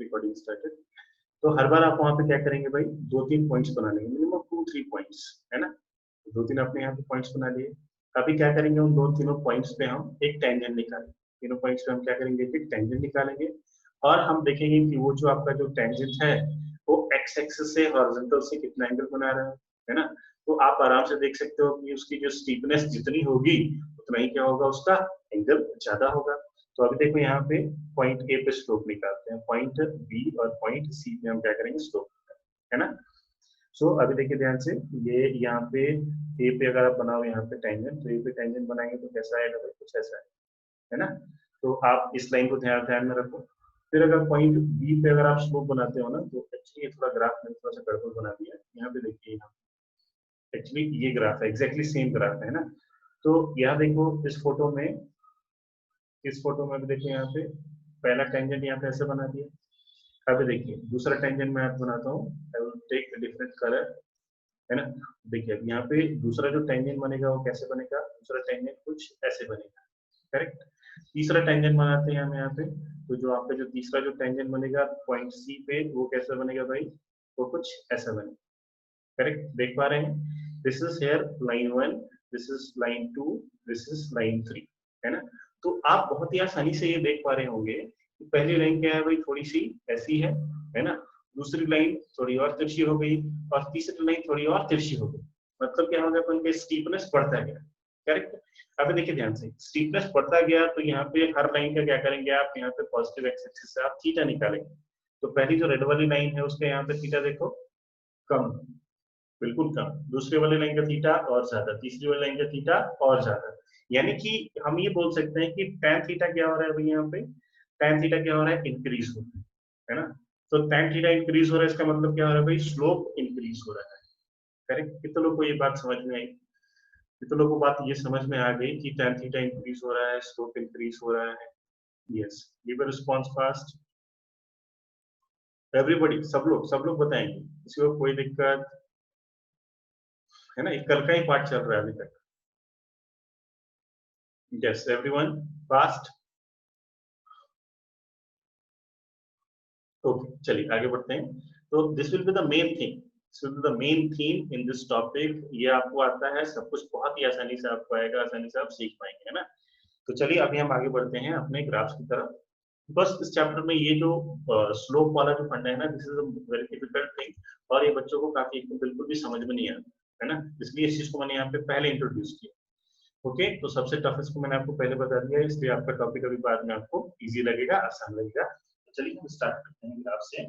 Recording started. तो हर बार आप वहां पे क्या करेंगे भाई, 2-3 पॉइंट्स बना लेंगे, मिनिमम 2-3 पॉइंट्स, है ना। 2-3 आपने यहाँ पे पॉइंट्स बना लिए। अभी क्या करेंगे, उन 2 तीनों पॉइंट्स पे हम एक टेंजेंट निकालेंगे। तीनों पॉइंट्स पे हम क्या करेंगे, एक टेंजेंट निकालेंगे और हम देखेंगे कि वो जो आपका जो टेंजेंट है वो एक्स एक्सिस से हॉरिजॉन्टल से कितना एंगल बना रहा है ना। तो आप आराम से देख सकते हो कि उसकी जो स्टीपनेस जितनी होगी उतना ही क्या होगा, उसका एंगल ज्यादा होगा। तो अभी देखो यहाँ पे पॉइंट ए पे स्लोप निकालते हैं, पॉइंट बी और पॉइंट सी पे हम क्या करेंगे, स्लोप, है ना। सो अभी देखिए ध्यान से, ये यहाँ पे ए पे अगर आप बनाओ यहाँ पे टेंजेंट, तो ए पे टेंजेंट बनाएंगे तो कैसा आएगा भाई, कुछ ऐसा है ना। तो आप इस लाइन को ध्यान में रखो। फिर अगर पॉइंट बी पे अगर आप स्लोप बनाते हो ना, तो एक्चुअली ये थोड़ा ग्राफ मैंने थोड़ा सा गड़बड़ बना दिया। यहाँ पे देखिए, यहाँ एक्चुअली ये ग्राफ है, एग्जैक्टली सेम ग्राफ है ना। तो यहाँ देखो इस फोटो में, भी देखिए यहाँ पे पहला टेंजेंट यहाँ पे ऐसे बना दिया। अभी देखिए दूसरा टेंजेंट मैं आपको बनाता हूँ, I will take different colour, है ना। देखिए अब यहाँ पे दूसरा जो टेंजेंट बनेगा वो कैसे बनेगा, दूसरा टेंजेंट कुछ ऐसे बनेगा, करेक्ट। तीसरा टेंजेंट बनाते हैं हम यहाँ पे, तो जो आपका जो तीसरा जो टेंजेंट बनेगा पॉइंट सी पे, वो कैसा बनेगा भाई, वो कुछ ऐसा बनेगा, करेक्ट। देख पा रहे हैं, this is here line 1, this is line 2, this is line 3, है ना। तो आप बहुत ही आसानी से ये देख पा रहे होंगे कि पहली लाइन क्या है भाई, थोड़ी सी ऐसी है ना। दूसरी लाइन थोड़ी और तिरछी हो गई और तीसरी लाइन थोड़ी और तिरछी हो गई। मतलब क्या हो गया, उनके स्टीपनेस बढ़ता गया, करेक्ट। अभी देखिए ध्यान से, स्टीपनेस बढ़ता गया तो यहाँ पे हर लाइन का क्या करेंगे आप, यहाँ पे पॉजिटिव एक्स एक्सिस से आप थीटा निकालेंगे। तो पहली जो रेड वाली लाइन है उसके यहाँ पे थीटा देखो कम, बिल्कुल कम। दूसरे वाले लाइन का थीटा और ज्यादा, तीसरी वाली लाइन का थीटा और ज्यादा। यानी कि हम ये बोल सकते हैं कि tan थीटा क्या हो रहा है अभी यहाँ पे, tan थीटा क्या हो रहा है, इंक्रीज हो रहा है ना। तो tan थीटा इंक्रीज हो रहा है, इसका मतलब क्या हो रहा है भाई, स्लोप इंक्रीज हो रहा है, करेक्ट। कितने लोग को ये बात समझ में आई, कितने लोगों को बात ये समझ में आ गई कि tan थीटा इंक्रीज हो रहा है, स्लोप इंक्रीज हो रहा है। Yes, give a response fast everybody, सब लोग बताएंगे, किसी को कोई दिक्कत है ना। एक कल का ही पाठ चल रहा है अभी तक। Yes, everyone, fast. Okay, चलिए आगे बढ़ते हैं। तो this will be the main thing. This will be the main theme in this topic. ये आपको आता है, सब कुछ बहुत ही आसानी से आपको आएगा, आसानी से आप सीख पाएंगे, है ना। तो चलिए अभी हम आगे बढ़ते हैं अपने ग्राफ्स की तरफ। बस इस चैप्टर में ये जो स्लोप वाला जो फंडा है ना, this is a very difficult thing और ये बच्चों को काफी बिल्कुल भी समझ में नहीं आता, है ना। इसलिए इस चीज को मैंने यहाँ पे पहले इंट्रोड्यूस किया। ओके, तो सबसे टफेस्ट को मैंने आपको पहले बता दिया, इसलिए आपका टॉपिक अभी बाद में आपको इजी लगेगा, आसान लगेगा। तो चलिए हम स्टार्ट करते हैं ग्राफ से।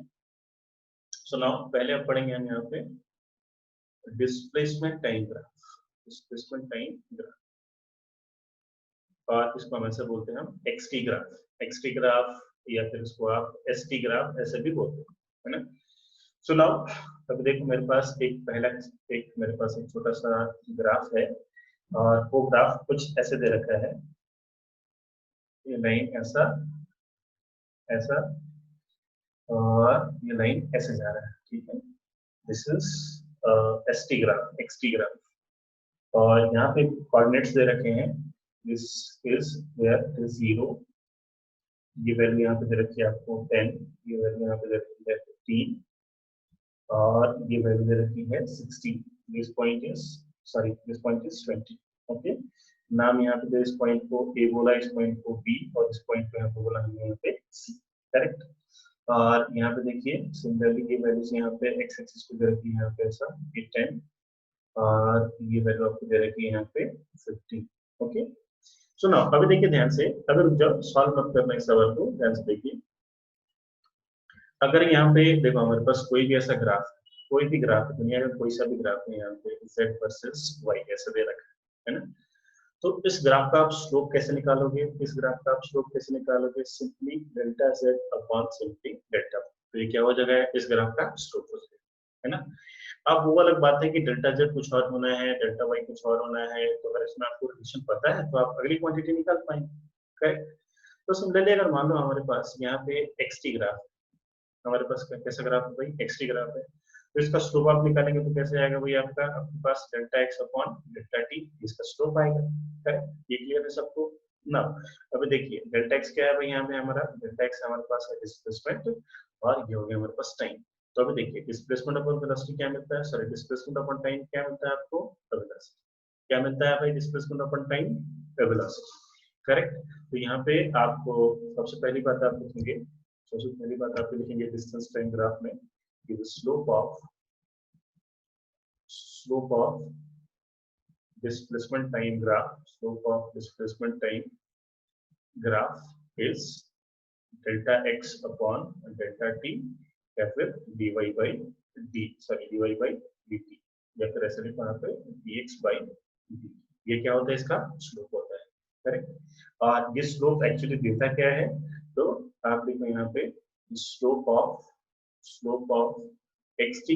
सो नाउ पहले आप पढ़ेंगे हम यहाँ पे displacement time graph, displacement time graph, और इसको हम ऐसे बोलते हैं हम एक्सटी ग्राफ, एक्सटी ग्राफ या फिर इसको आप एसटी ग्राफ ऐसे भी बोलते हैं, है ना। सो नाउ अब देखो मेरे पास मेरे पास एक छोटा सा ग्राफ है और वो ग्राफ कुछ ऐसे दे रखा है, ये लाइन ऐसा ऐसा और ये लाइन ऐसे जा रहा है, ठीक है। This is ST graph, XT graph, और यहाँ पे कोऑर्डिनेट्स दे रखे हैं, दिस इज वेयर इज 0, ये वैल्यू यहाँ पे दे रखी है आपको 10, ये वैल्यू यहाँ पे दे रखी है 15 और ये वैल्यू दे रखी है 16। This point is 20, okay. नाम यहाँ पे इस पॉइंट को ए बोला, इस पॉइंट को बी और इस पॉइंट को यहाँ पे बोला हमने यहाँ पे सी, करेक्ट। और यहाँ पे देखिए सिमिलरली ये वैल्यूज यहाँ पे एक्स एक्सिस को दे रखी है यहाँ पे ऐसा 10 और ये वैल्यू आपको दे रखी है यहाँ पे 15, ओके। सुनो अभी देखिए ध्यान से, अगर जब सॉल्व मत करना इस सवाल को, ध्यान से देखिए। अगर यहाँ पे देखो हमारे पास कोई भी ऐसा ग्राफ, कोई भी ग्राफ दुनिया में कोई सा भी ग्राफ है, यहाँ पे z वर्सेस y ऐसे दे रखा है ना। तो इस ग्राफ का आप स्लोप कैसे निकालोगे, इस ग्राफ का आप स्लोप कैसे निकालोगे, simply delta z upon simply delta. तो ये क्या हो जाएगा, इस ग्राफ का स्लोप हो जाएगा, है ना। अब वो अलग बात है कि डेल्टा z कुछ और होना है, डेल्टा y कुछ और होना है, तो अगर इसमें आपको रिलेशन पता है तो आप अगली क्वांटिटी निकाल पाएंगे, करेक्ट। तो सिमिलरली अगर मान लो हमारे पास यहाँ पे xt ग्राफ, हमारे पास कैसा ग्राफ है भाई, xt ग्राफ है, तो इसका स्लोप आप निकालेंगे तो कैसे आएगा भाई, आपका आपके पास delta x upon delta t, इसका स्लोप आएगा, करेक्ट। ये क्लियर है सबको, ना। अभी देखिए डेल्टा एक्स क्या है भाई, यहाँ पे हमारा डेल्टा एक्स हमारे पास है डिस्प्लेसमेंट, और ये हो गया हमारे पास टाइम। तो अभी देखिए डिस्प्लेसमेंट अपॉन वेलोसिटी क्या मिलता है, सॉरी डिस्प्लेसमेंट अपॉन टाइम क्या मिलता है आपको, वेलोसिटी। क्या मिलता है भाई, displacement upon time, velocity. Correct. तो यहाँ पे आपको सबसे पहली बात आप लिखेंगे, सबसे पहली बात आप लिखेंगे डिस्टेंस टाइम ग्राफ में, slope of displacement time graph, slope of displacement time graph is delta x upon delta t या फिर dy by dy by dt, या फिर ऐसे लिखो यहाँ पे dx by dt। ये क्या होता है, इसका स्लोप होता है। करेक्ट। और ये स्लोप एक्चुअली देता क्या है, तो आप लिखो यहाँ पे slope of xt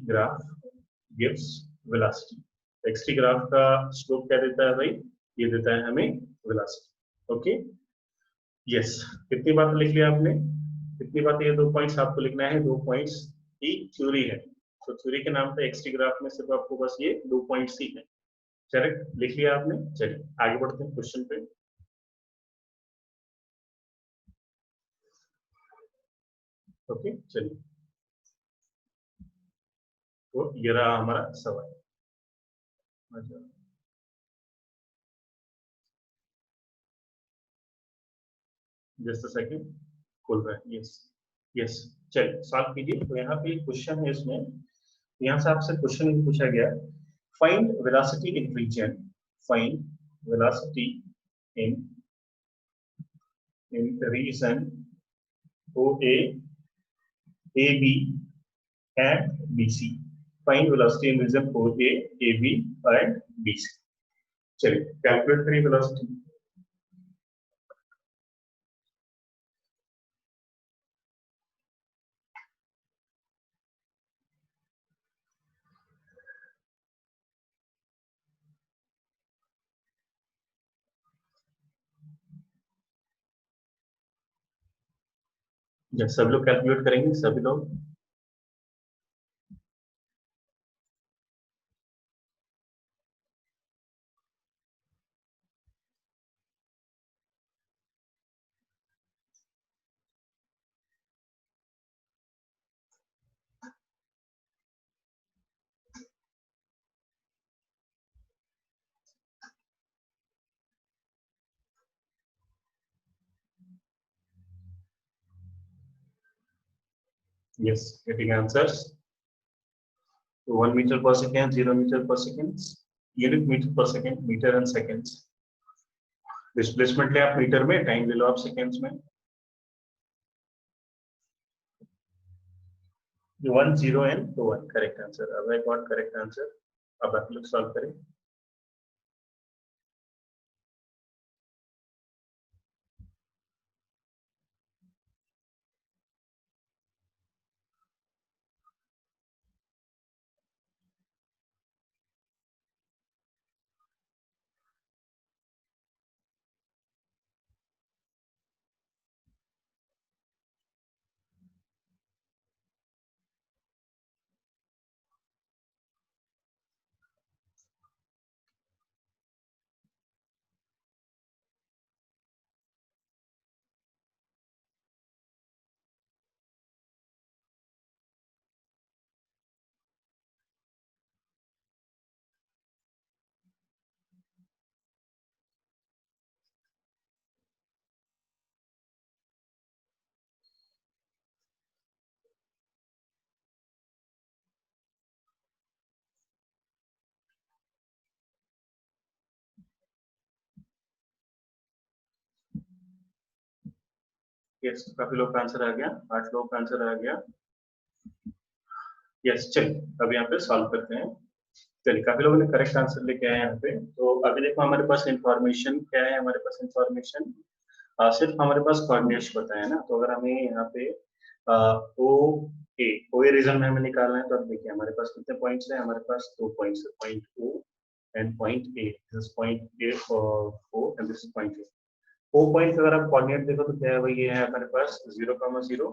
graph gives velocity। xt graph का स्लोप क्या देता है भाई, ये देता है हमें वेलोसिटी। Okay, yes. कितनी बात लिख लिया आपने, कितनी बात, ये 2 पॉइंट्स आपको लिखना है, 2 पॉइंट्स की थ्योरी है। तो थ्योरी के नाम पे xt ग्राफ में सिर्फ आपको बस ये 2 पॉइंट्स ही है। करेक्ट, लिख लिया आपने। चलिए आगे बढ़ते हैं क्वेश्चन पे। ओके चलिए, तो ये रहा हमारा सवाल। जस्ट अ सेकंड, खोल रहा है। यस यस, चलिए सॉल्व कीजिए। तो यहाँ पे क्वेश्चन है, इसमें यहाँ से आपसे क्वेश्चन पूछा गया, find velocity in region, find velocity in region OA, AB and BC। Find velocity in region OA, AB and BC। चलिए कैलकुलेट करिए वेलोसिटी। जब सब लोग कैलकुलेट करेंगे, सभी लोग। Yes, getting answers. 1 metre per second, 0 metre per second, unit metre per second, metre and seconds. Displacement ले आप मीटर में, टाइम ले लो आप सेकेंड्स में। 1 0 एंड 1 करेक्ट आंसर। अब आई गॉट करेक्ट आंसर। अब आप लोग सॉल्व करें। यस, काफी लोग का आंसर आ गया, 8 लोगों का आंसर आ गया। यस, चलिए अब यहाँ पे सॉल्व करते हैं। चलिए काफी लोगों ने करेक्ट आंसर लेके आए यहाँ पे। तो अभी देखो हमारे पास इंफॉर्मेशन क्या है, हमारे पास इंफॉर्मेशन सिर्फ हमारे पास कोऑर्डिनेट्स बताए हैं ना। तो अगर हमें यहाँ पे ओ ए रीजन में हमें निकालना है, तो अब देखिए हमारे पास कितने पॉइंट्स है, हमारे पास 2 पॉइंट्स है, point O and point A। This is point A और O and this is point A। O point अगर आप कोऑर्डिनेट देखो तो क्या है भाई, ये है हमारे पास 0,0,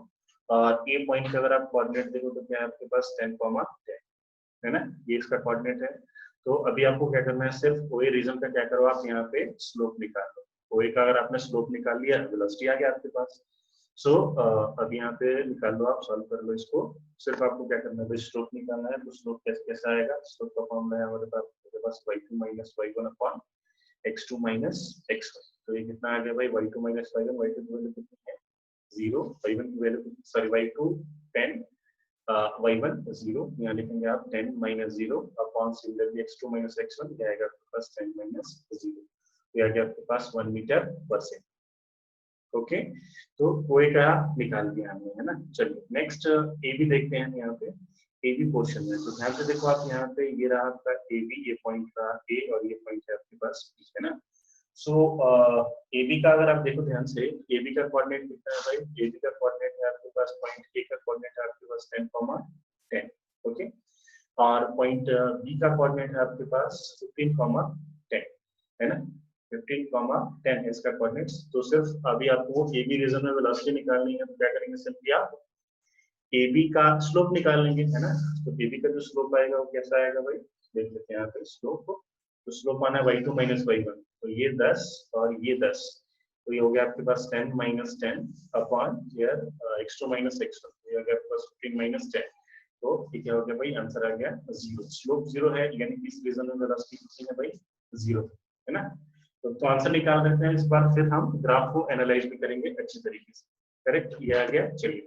और A पॉइंट का अगर आप कोऑर्डिनेट देखो तो क्या है आपके पास 10,10 है ना, ये इसका कोऑर्डिनेट है। तो अभी आपको क्या करना है, सिर्फ ओए रीजन का क्या करो, आप यहाँ पे स्लोप निकाल लो। ओए का अगर आपने स्लोप निकाल लिया, वेलोसिटी आ गया आपके पास। सो अब यहाँ पे निकाल लो, आप सॉल्व कर लो इसको। सिर्फ आपको क्या करना है, स्लोप निकालना है। तो स्लोप कैसे आएगा, स्लोप का फॉर्मूला है हमारे पास y2 minus y1 upon x2 minus x1। तो ये कितना आ गया भाई, y2 माइनस y1, y2 की वैल्यू कितनी है 0, y1 की वैल्यू सॉरी y2 10, y1 0, यहाँ लिखेंगे आप 10 minus 0 upon similarly x2 minus x1, क्या आएगा आपके पास 10 माइनस 0, ये आ गया आपके पास 1 मीटर पर सेकंड। ओके, तो ओए का निकाल दिया हमने, है ना। चलिए नेक्स्ट ए बी देखते हैं यहाँ पे, ए बी पोर्शन में। तो ध्यान से देखो आप यहाँ पे, ये रहा आपका ए बी, ये पॉइंट रहा ए और ये पॉइंट है आपके पास, ठीक है ना। सो ए बी का अगर आप देखो ध्यान से, ए बी का कोऑर्डिनेट कितना है भाई, ए बी का कोऑर्डिनेट है आपके पास, पॉइंट ए का कोऑर्डिनेट है आपके पास 10, 10, ओके। और पॉइंट बी का कोऑर्डिनेट है आपके पास 15, 10, है ना। 15, 10 है इसका कोऑर्डिनेट्स। तो सिर्फ अभी आपको ए बी रीजन में वेलोसिटी निकालनी है, तो क्या करेंगे, सिंपली आप ए बी का स्लोप निकाल लेंगे, है ना। तो ए बी का जो स्लोप आएगा वो कैसा आएगा भाई, देख लेते हैं यहाँ पे स्लोप को। तो स्लोप आना है y2 माइनस y1, तो ये 10 और ये 10, तो ये हो गया आपके पास 10 minus 10 upon here x2 minus x1, ये हो गया आपके पास 15 माइनस 10। तो ये क्या हो गया भाई, आंसर आ गया 0। स्लोप 0 है, यानी कि इस रीजन में वेलोसिटी कितनी है भाई, 0, है ना। तो आंसर निकाल देते हैं इस बार, फिर हम ग्राफ को एनालाइज भी करेंगे अच्छी तरीके से। करेक्ट, ये आ गया। चलिए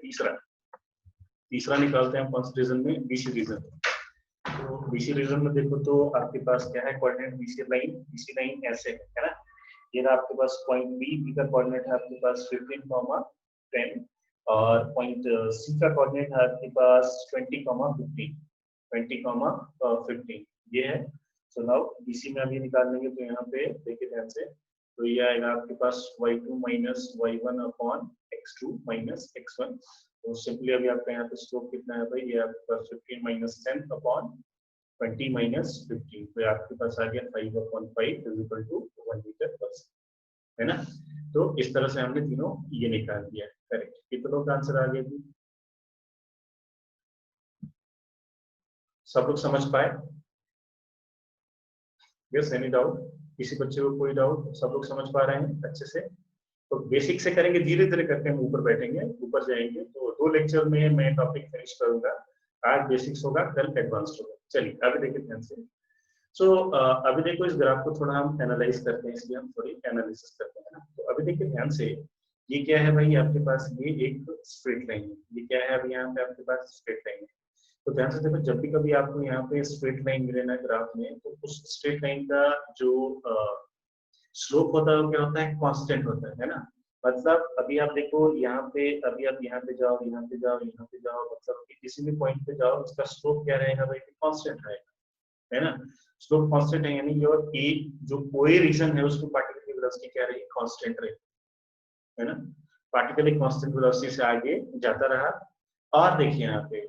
तीसरा निकालते हैं कौन से रीजन में, बीसी रीजन। तो बीसी रीजन में देखो तो आपके पास क्या है कोऑर्डिनेट, बीसी लाइन ऐसे है ना। ये रहा आपके पास पॉइंट बी का कोऑर्डिनेट है आपके पास 15, 10 और पॉइंट सी का कोऑर्डिनेट है आपके पास 20, 15 ये है। सो नाउ बीसी में अभी निकाल लेंगे, तो यहाँ पे देखिए ध्यान से, तो ये आएगा आपके पास y2 minus y1 upon x2 minus x1। तो सिंपली अभी आपका यहाँ पे स्लोप कितना है भाई, ये आपके पास 15 माइनस 10 अपॉन 20 माइनस 15, तो आपके पास आ गया 5/5 is equal to 1 metre per second, है ना। तो इस तरह से हमने तीनों ये निकाल दिया। करेक्ट, कितनों का आंसर आ गया जी, सब लोग समझ पाए? यस, एनी डाउट, किसी बच्चे को कोई डाउट? सब लोग समझ पा रहे हैं अच्छे से? तो बेसिक से करेंगे, धीरे धीरे करके हम ऊपर बैठेंगे, ऊपर जाएंगे। तो 2 लेक्चर में मैं टॉपिक फिनिश करूंगा। आज बेसिक्स होगा, कल एडवांस्ड होगा। चलिए अभी देखिए ध्यान से। सो अभी देखो इस ग्राफ को थोड़ा हम एनालाइज करते हैं, इसलिए हम थोड़ी एनालिसिस करते हैं ना। तो अभी देखिए ध्यान से, ये क्या है भाई आपके पास, ये एक स्ट्रेट लाइन है। ये क्या है, अभी यहाँ पे आपके पास स्ट्रेट लाइन है। तो ध्यान से देखो, जब भी कभी आपको यहाँ पे स्ट्रेट लाइन मिले ना ग्राफ में, तो उस स्ट्रेट लाइन का जो स्लोप होता है वो क्या होता है, कांस्टेंट होता है ना। मतलब अभी आप देखो यहाँ पे, अभी आप यहाँ पे जाओ, यहाँ पे जाओ, यहाँ पे जाओ, मतलब कि किसी भी पॉइंट पे जाओ, उसका स्लोप क्या रहेगा भाई, कांस्टेंट रहेगा, है ना। स्लोप कांस्टेंट है, यानी योर ए जो कोई रीजन है उसको पार्टिकल की वेलोसिटी क्या रहेगी, कांस्टेंट रहेगी, है ना। पार्टिकल एक कांस्टेंट वेलोसिटी से आगे जाता रहा। और देखिए यहाँ पे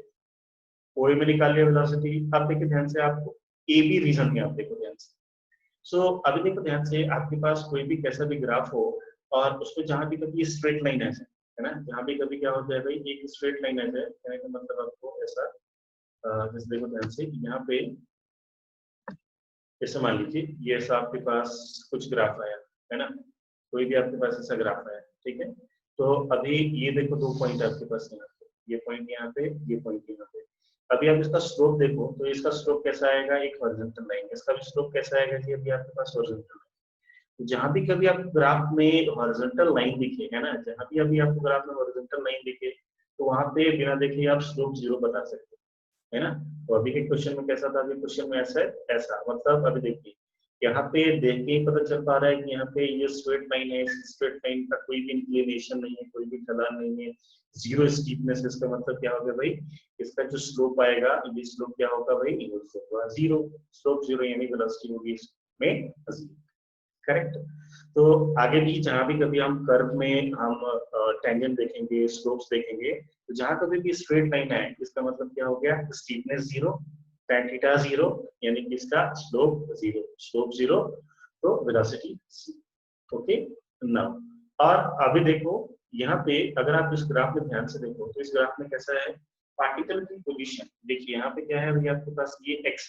कोई में निकाल लिया वेलोसिटी। अब देखिए ध्यान से, आपको ए बी रीजन में आप देखो ध्यान से। सो अभी देखो ध्यान से, आपके पास कोई भी कैसा भी ग्राफ हो और उसको जहां भी कभी स्ट्रेट लाइन ऐसे, है ना, जहां भी कभी क्या होता है भाई, एक स्ट्रेट लाइन ऐसे कहने का मतलब आपको ऐसा, जैसे देखो ध्यान से यहाँ पे, जैसे मान लीजिए ये ऐसा आपके पास कुछ ग्राफ आया, है ना, कोई भी आपके पास ऐसा ग्राफ आया, ठीक है। तो अभी ये देखो 2 पॉइंट आपके पास यहाँ पे, ये पॉइंट यहाँ पे, ये पॉइंट यहाँ पे। अभी आप इसका स्लोप देखो, तो इसका स्लोप कैसा आएगा, एक हॉरिजॉन्टल लाइन। इसका भी स्लोप कैसा आएगा जी, अभी आपके पास हॉरिजॉन्टल लाइन। जहां भी कभी आपको ग्राफ में हॉरिजॉन्टल लाइन दिखे, है ना, जहां भी अभी आपको ग्राफ में हॉरिजॉन्टल लाइन दिखे, तो वहां पे बिना देखे आप स्लोप 0 बता सकते हैं, है ना। तो अभी के क्वेश्चन में कैसा था, अभी क्वेश्चन में ऐसा है, ऐसा मतलब अभी देखिए यहाँ पे देख के ही पता चल पा रहा है कि यहाँ पे ये स्ट्रेट लाइन है, इस स्ट्रेट लाइन का कोई भी इंक्लिनेशन नहीं है, कोई भी ढलान नहीं है, 0 स्टीपनेस। इसका मतलब क्या होगा भाई, इसका जो स्लोप आएगा, ये स्लोप क्या होगा भाई, ये स्लोप होगा 0। स्लोप 0 यानी वेलोसिटी होगी इसमें 0। करेक्ट। तो आगे भी जहां भी कभी हम कर्व में हम टेंजेंट देखेंगे, स्लोप्स देखेंगे, तो जहां कभी भी स्ट्रेट लाइन है, इसका मतलब क्या हो गया, स्टीपनेस 0, tan थीटा 0, यानी कि इसका स्लोप 0, स्लोप 0, तो वेलोसिटी 0। ओके नाउ, और अभी देखो यहाँ पे अगर आप इस ग्राफ में ध्यान से देखो, तो इस ग्राफ में कैसा है, पार्टिकल की पोजीशन देखिए, यहाँ पे क्या है, अभी आपके पास ये x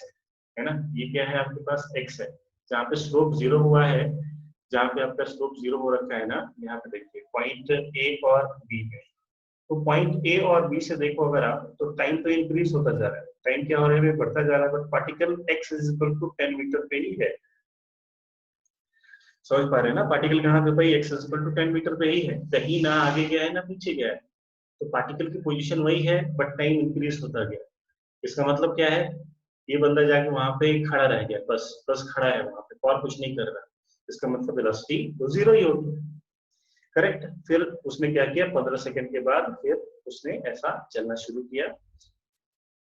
है ना, ये क्या है आपके पास x है, जहाँ पे स्लोप 0 हुआ है, जहाँ पे आपका स्लोप 0 हो रखा है ना, यहाँ पे देखिए पॉइंट ए और बी में, तो पॉइंट ए और बी से देखो अगर आप, तो टाइम तो इंक्रीज होता जा रहा है, टाइम क्या हो रहा है, बढ़ता जा रहा है, but particle x is equal to 10 metre पे ही है। समझ पा रहे हैं ना, पार्टिकल कहाँ पे भाई, x is equal to 10 metre पे ही है, कहीं ना आगे गया है ना पीछे गया है, तो पार्टिकल की पोजीशन वही है बट टाइम इंक्रीज होता गया। इसका मतलब क्या है, ये बंदा जाके वहां पे खड़ा रह गया, बस बस खड़ा है वहां पे और कुछ नहीं कर रहा, इसका मतलब वेलोसिटी तो जीरो ही होगी, करेक्ट। फिर उसने क्या किया, 15 सेकंड के बाद फिर उसने ऐसा चलना शुरू किया,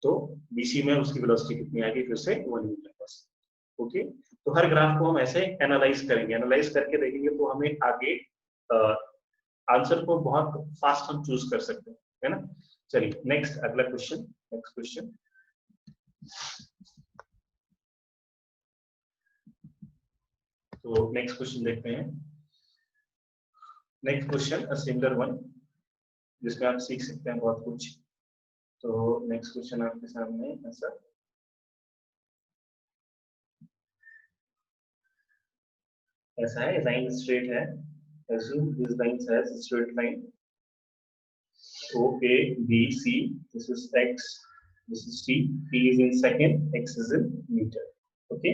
तो बीसी में उसकी वेलोसिटी कितनी आ गई, फिर से 1 मीटर पर सेकंड। ओके, तो हर ग्राफ को हम ऐसे एनालाइज करेंगे, एनालाइज करके देखेंगे तो हमें आगे आंसर को बहुत फास्ट हम चूज कर सकते हैं, है ना। चलिए नेक्स्ट, अगला क्वेश्चन, नेक्स्ट क्वेश्चन। तो नेक्स्ट क्वेश्चन देखते हैं। Next question a similar one, जिसमें आप सीख सकते हैं बहुत कुछ। तो नेक्स्ट क्वेश्चन आपके सामने ऐसा है, लाइन स्ट्रेट है, assume this line has a straight line OA BC, this is x, this is t is in second, x is in meter. Okay,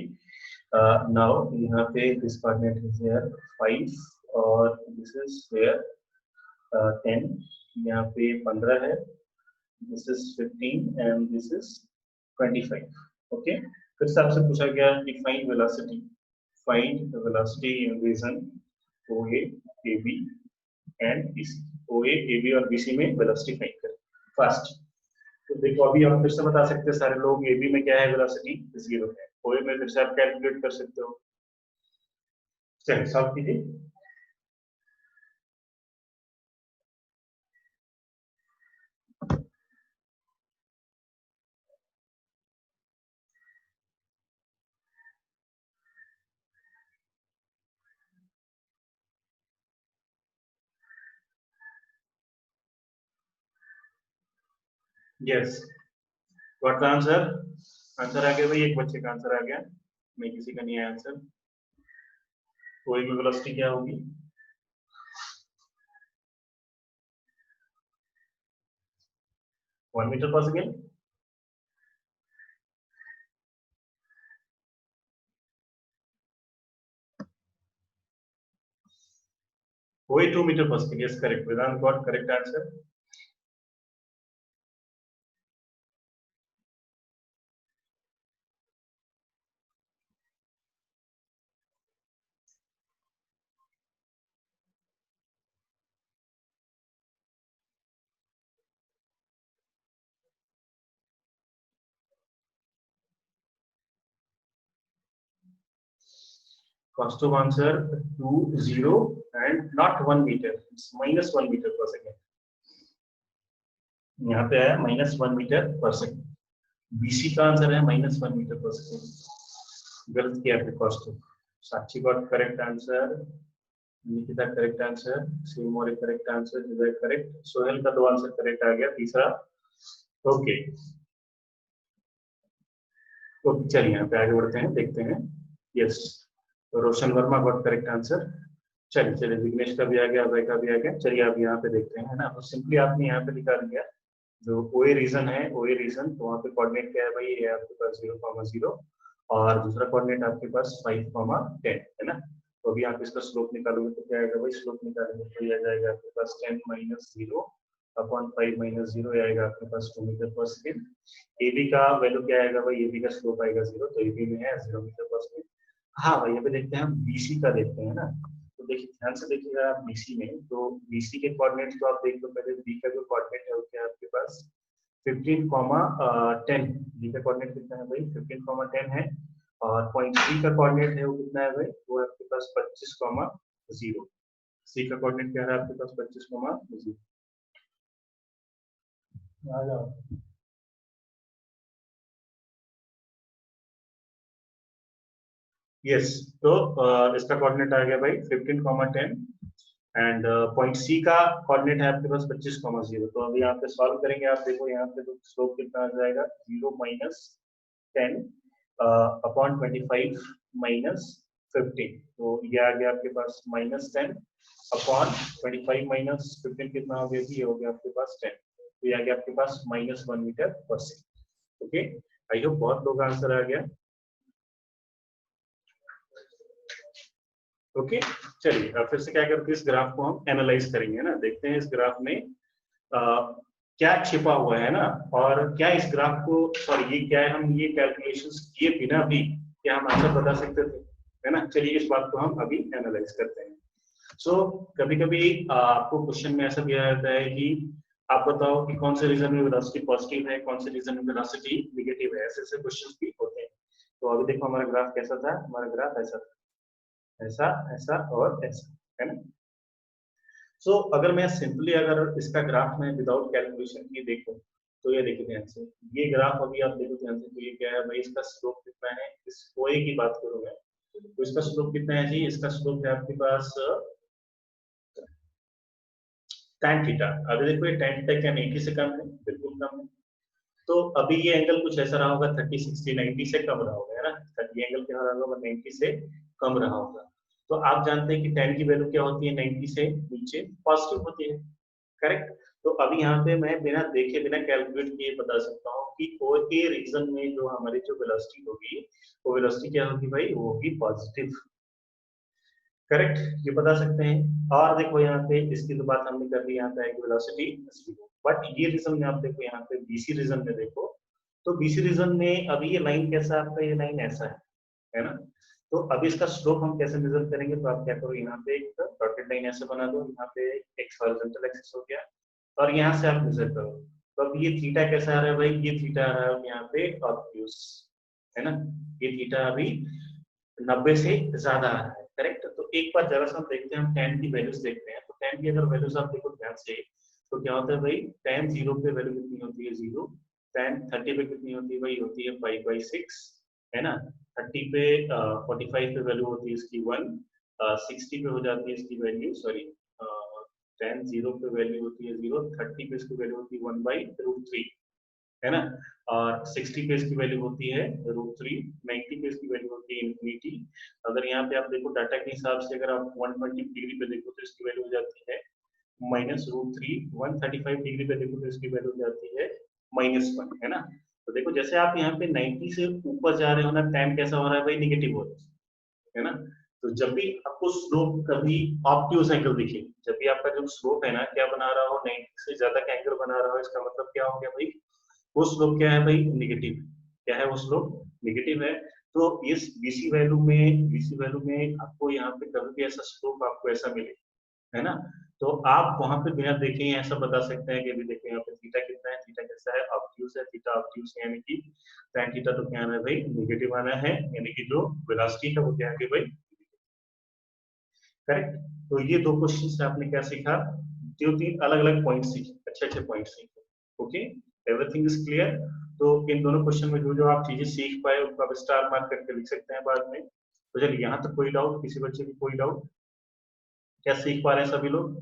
now यहाँ पे this coordinate is here 5 और this is here 10, यहाँ पे 15 है, this is 15 and this is 25. Okay, फिर से आपसे पूछा गया कि find velocity, find the velocity in region OA AB and BC, OA AB और BC में वेलोसिटी फाइंड करें फास्ट। तो देखो अभी हम फिर से बता सकते हैं सारे लोग, AB में क्या है वेलोसिटी 0 है, OA में फिर से आप कैलकुलेट कर सकते हो। चलिए सॉल्व कीजिए। Yes, what the answer, answer आ गया भाई, एक बच्चे का आंसर आ गया, नहीं किसी का नहीं आया आंसर। OA में वेलोसिटी क्या होगी, 1 metre per second. OA 2 metre per second, yes correct, Vedant got correct answer. Cost of answer 2 0 and not 1 meter, it's -1 meter per second, यहाँ पे आया -1 मीटर पर सेकेंड, बीसी का आंसर है -1 मीटर पर सेकेंड, गलत किया आपने cost. Sakshi got correct answer, Nikita correct answer, Simori correct answer, Zubair correct, Sohail का 2 answer correct आ गया, तीसरा ओके। तो चलिए यहाँ पे आगे बढ़ते हैं, देखते हैं। यस, रोशन वर्मा गॉट करेक्ट आंसर। चलिए चलिए, विघ्नेश का भी आ गया, अभय का भी आ गया। चलिए अब यहाँ पे देखते हैं, है ना, तो सिंपली आपने यहाँ पे निकाल लिया जो ओए रीजन है, ओए रीजन, तो वहाँ पे कोऑर्डिनेट क्या है भाई, ये आपके पास 0,0 और दूसरा कोऑर्डिनेट आपके पास 5,10 है ना। तो अभी आप इसका स्लोप निकालोगे तो क्या आएगा भाई, स्लोप निकालेंगे तो ये आ जाएगा आपके पास 10 - 0 अपॉन 5 - 0 आएगा आपके पास 2 मीटर पर सेकेंड। एबी का वैल्यू क्या आएगा भाई, एबी का स्लोप आएगा 0, तो एबी में है 0 मीटर पर सेकेंड। हाँ भाई, यहाँ पे देखते हैं हम बीसी का देखते हैं ना, तो देखिए ध्यान से देखिएगा आप बीसी में, तो बीसी के कोऑर्डिनेट तो आप देख लो पहले, बी का जो कोऑर्डिनेट है वो क्या है आपके पास 15,10, बी का कोऑर्डिनेट कितना है भाई 15,10 है, और पॉइंट सी का कोऑर्डिनेट है वो कितना है भाई, वो आपके पास 25,0, सी का कोऑर्डिनेट क्या है आपके पास 25,0। आ जाओ। यस, तो इसका कोऑर्डिनेट आ गया भाई 15,10 एंड पॉइंट सी का कोऑर्डिनेट है आपके पास 25,0। तो अभी यहाँ पे सॉल्व करेंगे, आप देखो यहाँ पे तो स्लोप कितना आ जाएगा 0 - 10 अपॉन 25 माइनस 15, तो ये आ गया आपके पास -10 अपॉन 25 माइनस 15 कितना हो गया जी, ये हो गया आपके पास 10, तो ये आ गया आपके पास -1 metre per second. Okay, I hope बहुत लोग आंसर आ गया। ओके, चलिए अब फिर से क्या करते हैं, इस ग्राफ को हम एनालाइज करेंगे ना, देखते हैं इस ग्राफ में क्या छिपा हुआ है ना, और क्या इस ग्राफ को, सॉरी ये क्या है, हम ये कैलकुलेशंस किए बिना भी क्या हम आंसर बता सकते थे, है ना। चलिए इस बात को हम अभी एनालाइज करते हैं। सो कभी कभी आपको क्वेश्चन में ऐसा दिया जाता है कि आप बताओ कि कौन से रीजन में वेलोसिटी पॉजिटिव है, कौन से रीजन में वेलोसिटी नेगेटिव है, ऐसे ऐसे क्वेश्चंस भी होते हैं। तो अभी देखो हमारा ग्राफ कैसा था, हमारा ग्राफ ऐसा था, ऐसा ऐसा और ऐसा, है ना। सो अगर मैं सिंपली अगर इसका ग्राफ में विदाउट कैलकुलेशन की देखूं, तो ये देखिए ध्यान से, ये ग्राफ अभी आप देखो ध्यान से, तो ये क्या है भाई, इसका स्लोप कितना है, इस OA की बात करूं मैं, तो इसका स्लोप कितना है जी, इसका स्लोप है आपके पास tan थीटा। अभी देखो ये tan थीटा क्या 90 से कम है, बिल्कुल कम है। तो अभी ये एंगल कुछ ऐसा रहा होगा 30, 60, 90 से कम रहा होगा, है ना, ये एंगल क्या रहा होगा, 90 से कम रहा होगा। तो आप जानते हैं कि tan की वैल्यू क्या होती है, 90 से नीचे पॉजिटिव होती है, करेक्ट। तो अभी यहाँ पे मैं बिना देखे बिना कैलकुलेट किए बता सकता हूँ कि OA रीजन में जो हमारी जो वेलोसिटी होगी, वो वेलोसिटी क्या होगी भाई, वो होगी पॉजिटिव, करेक्ट, ये बता सकते हैं। और देखो यहाँ पे इसकी तो बात हमने कर ली, यहाँ पे आएगी वेलोसिटी 0, बट ये रीजन में आप देखो, यहाँ पे BC रीजन में देखो, तो BC रीजन में अभी ये लाइन कैसा है आपका, ये लाइन ऐसा है ना। तो अभी इसका स्लोप हम कैसे मेजर करेंगे, तो आप क्या करो, यहाँ पे एक डॉटेड लाइन ऐसे बना दो, यहाँ पे एक्स हॉरिजॉन्टल एक्सिस हो गया, और यहाँ से आप मेजर करो। तो अब ये थीटा कैसा आ रहा है भाई, ये थीटा आ रहा है यहाँ पे ऑब्ट्यूज, है ना, ये थीटा अभी 90 से ज्यादा आ रहा है, करेक्ट। तो एक बार जरा सा हम देखते हैं, हम tan की वैल्यूज देखते हैं, तो tan की अगर वैल्यूज आप देखो ध्यान से, तो क्या होता है भाई, tan 0 पे वैल्यू कितनी होती है 0, tan 30 पे कितनी होती है भाई, होती है 5/6, है ना। 30 पे 45 पे वैल्यू होती है इसकी 1, 60 पे हो जाती है इसकी वैल्यू, सॉरी tan 0 पे वैल्यू होती है 0, 30 पे इसकी वैल्यू होती है 1/√3, है ना। और 60 पे इसकी वैल्यू होती है √3, 90 पे इसकी वैल्यू होती है इन्फिनिटी। अगर यहाँ पे आप देखो डाटा के हिसाब से, अगर आप 120 डिग्री पे देखो तो इसकी वैल्यू हो जाती है -√3, 135 डिग्री पे देखो तो इसकी वैल्यू हो जाती है -1, है ना। तो देखो जैसे आप यहाँ पे 90 से ऊपर जा रहे हो ना, tan कैसा हो रहा है भाई, निगेटिव हो रहा है ना। तो जब भी आपको स्लोप कभी ऑब्ट्यूज एंगल दिखे, जब भी आपका जो स्लोप है ना क्या बना रहा हो, 90 से ज्यादा का एंगल बना रहा हो, इसका मतलब क्या हो गया भाई, वो स्लोप क्या है भाई, नेगेटिव, क्या है वो स्लोप, नेगेटिव है। तो इस बीसी वैल्यू में आपको यहाँ पे कभी भी ऐसा स्लोप आपको ऐसा मिले, है ना, तो आप वहां पे बिना देखे ही ऐसा बता सकते हैं कि अभी देखो यहाँ पे थीटा कितना है, थीटा कैसा है, ऑब्ट्यूज है, थीटा ऑब्ट्यूज है, यानी कि tan थीटा तो क्या आना है भाई, नेगेटिव आना है, यानी कि जो वेलोसिटी है वो क्या है भाई, करेक्ट। तो ये दो क्वेश्चन से आपने क्या सीखा, दो तीन अलग अलग पॉइंट सीखे, अच्छे अच्छे पॉइंट सीखे। Okay, everything is clear. तो इन दोनों क्वेश्चन में जो जो आप चीजें सीख पाए उनको आप स्टार मार्क करके लिख सकते हैं बाद में। तो चलिए यहाँ तक कोई डाउट, किसी बच्चे की कोई डाउट, क्या सीख पा रहे हैं सभी लोग,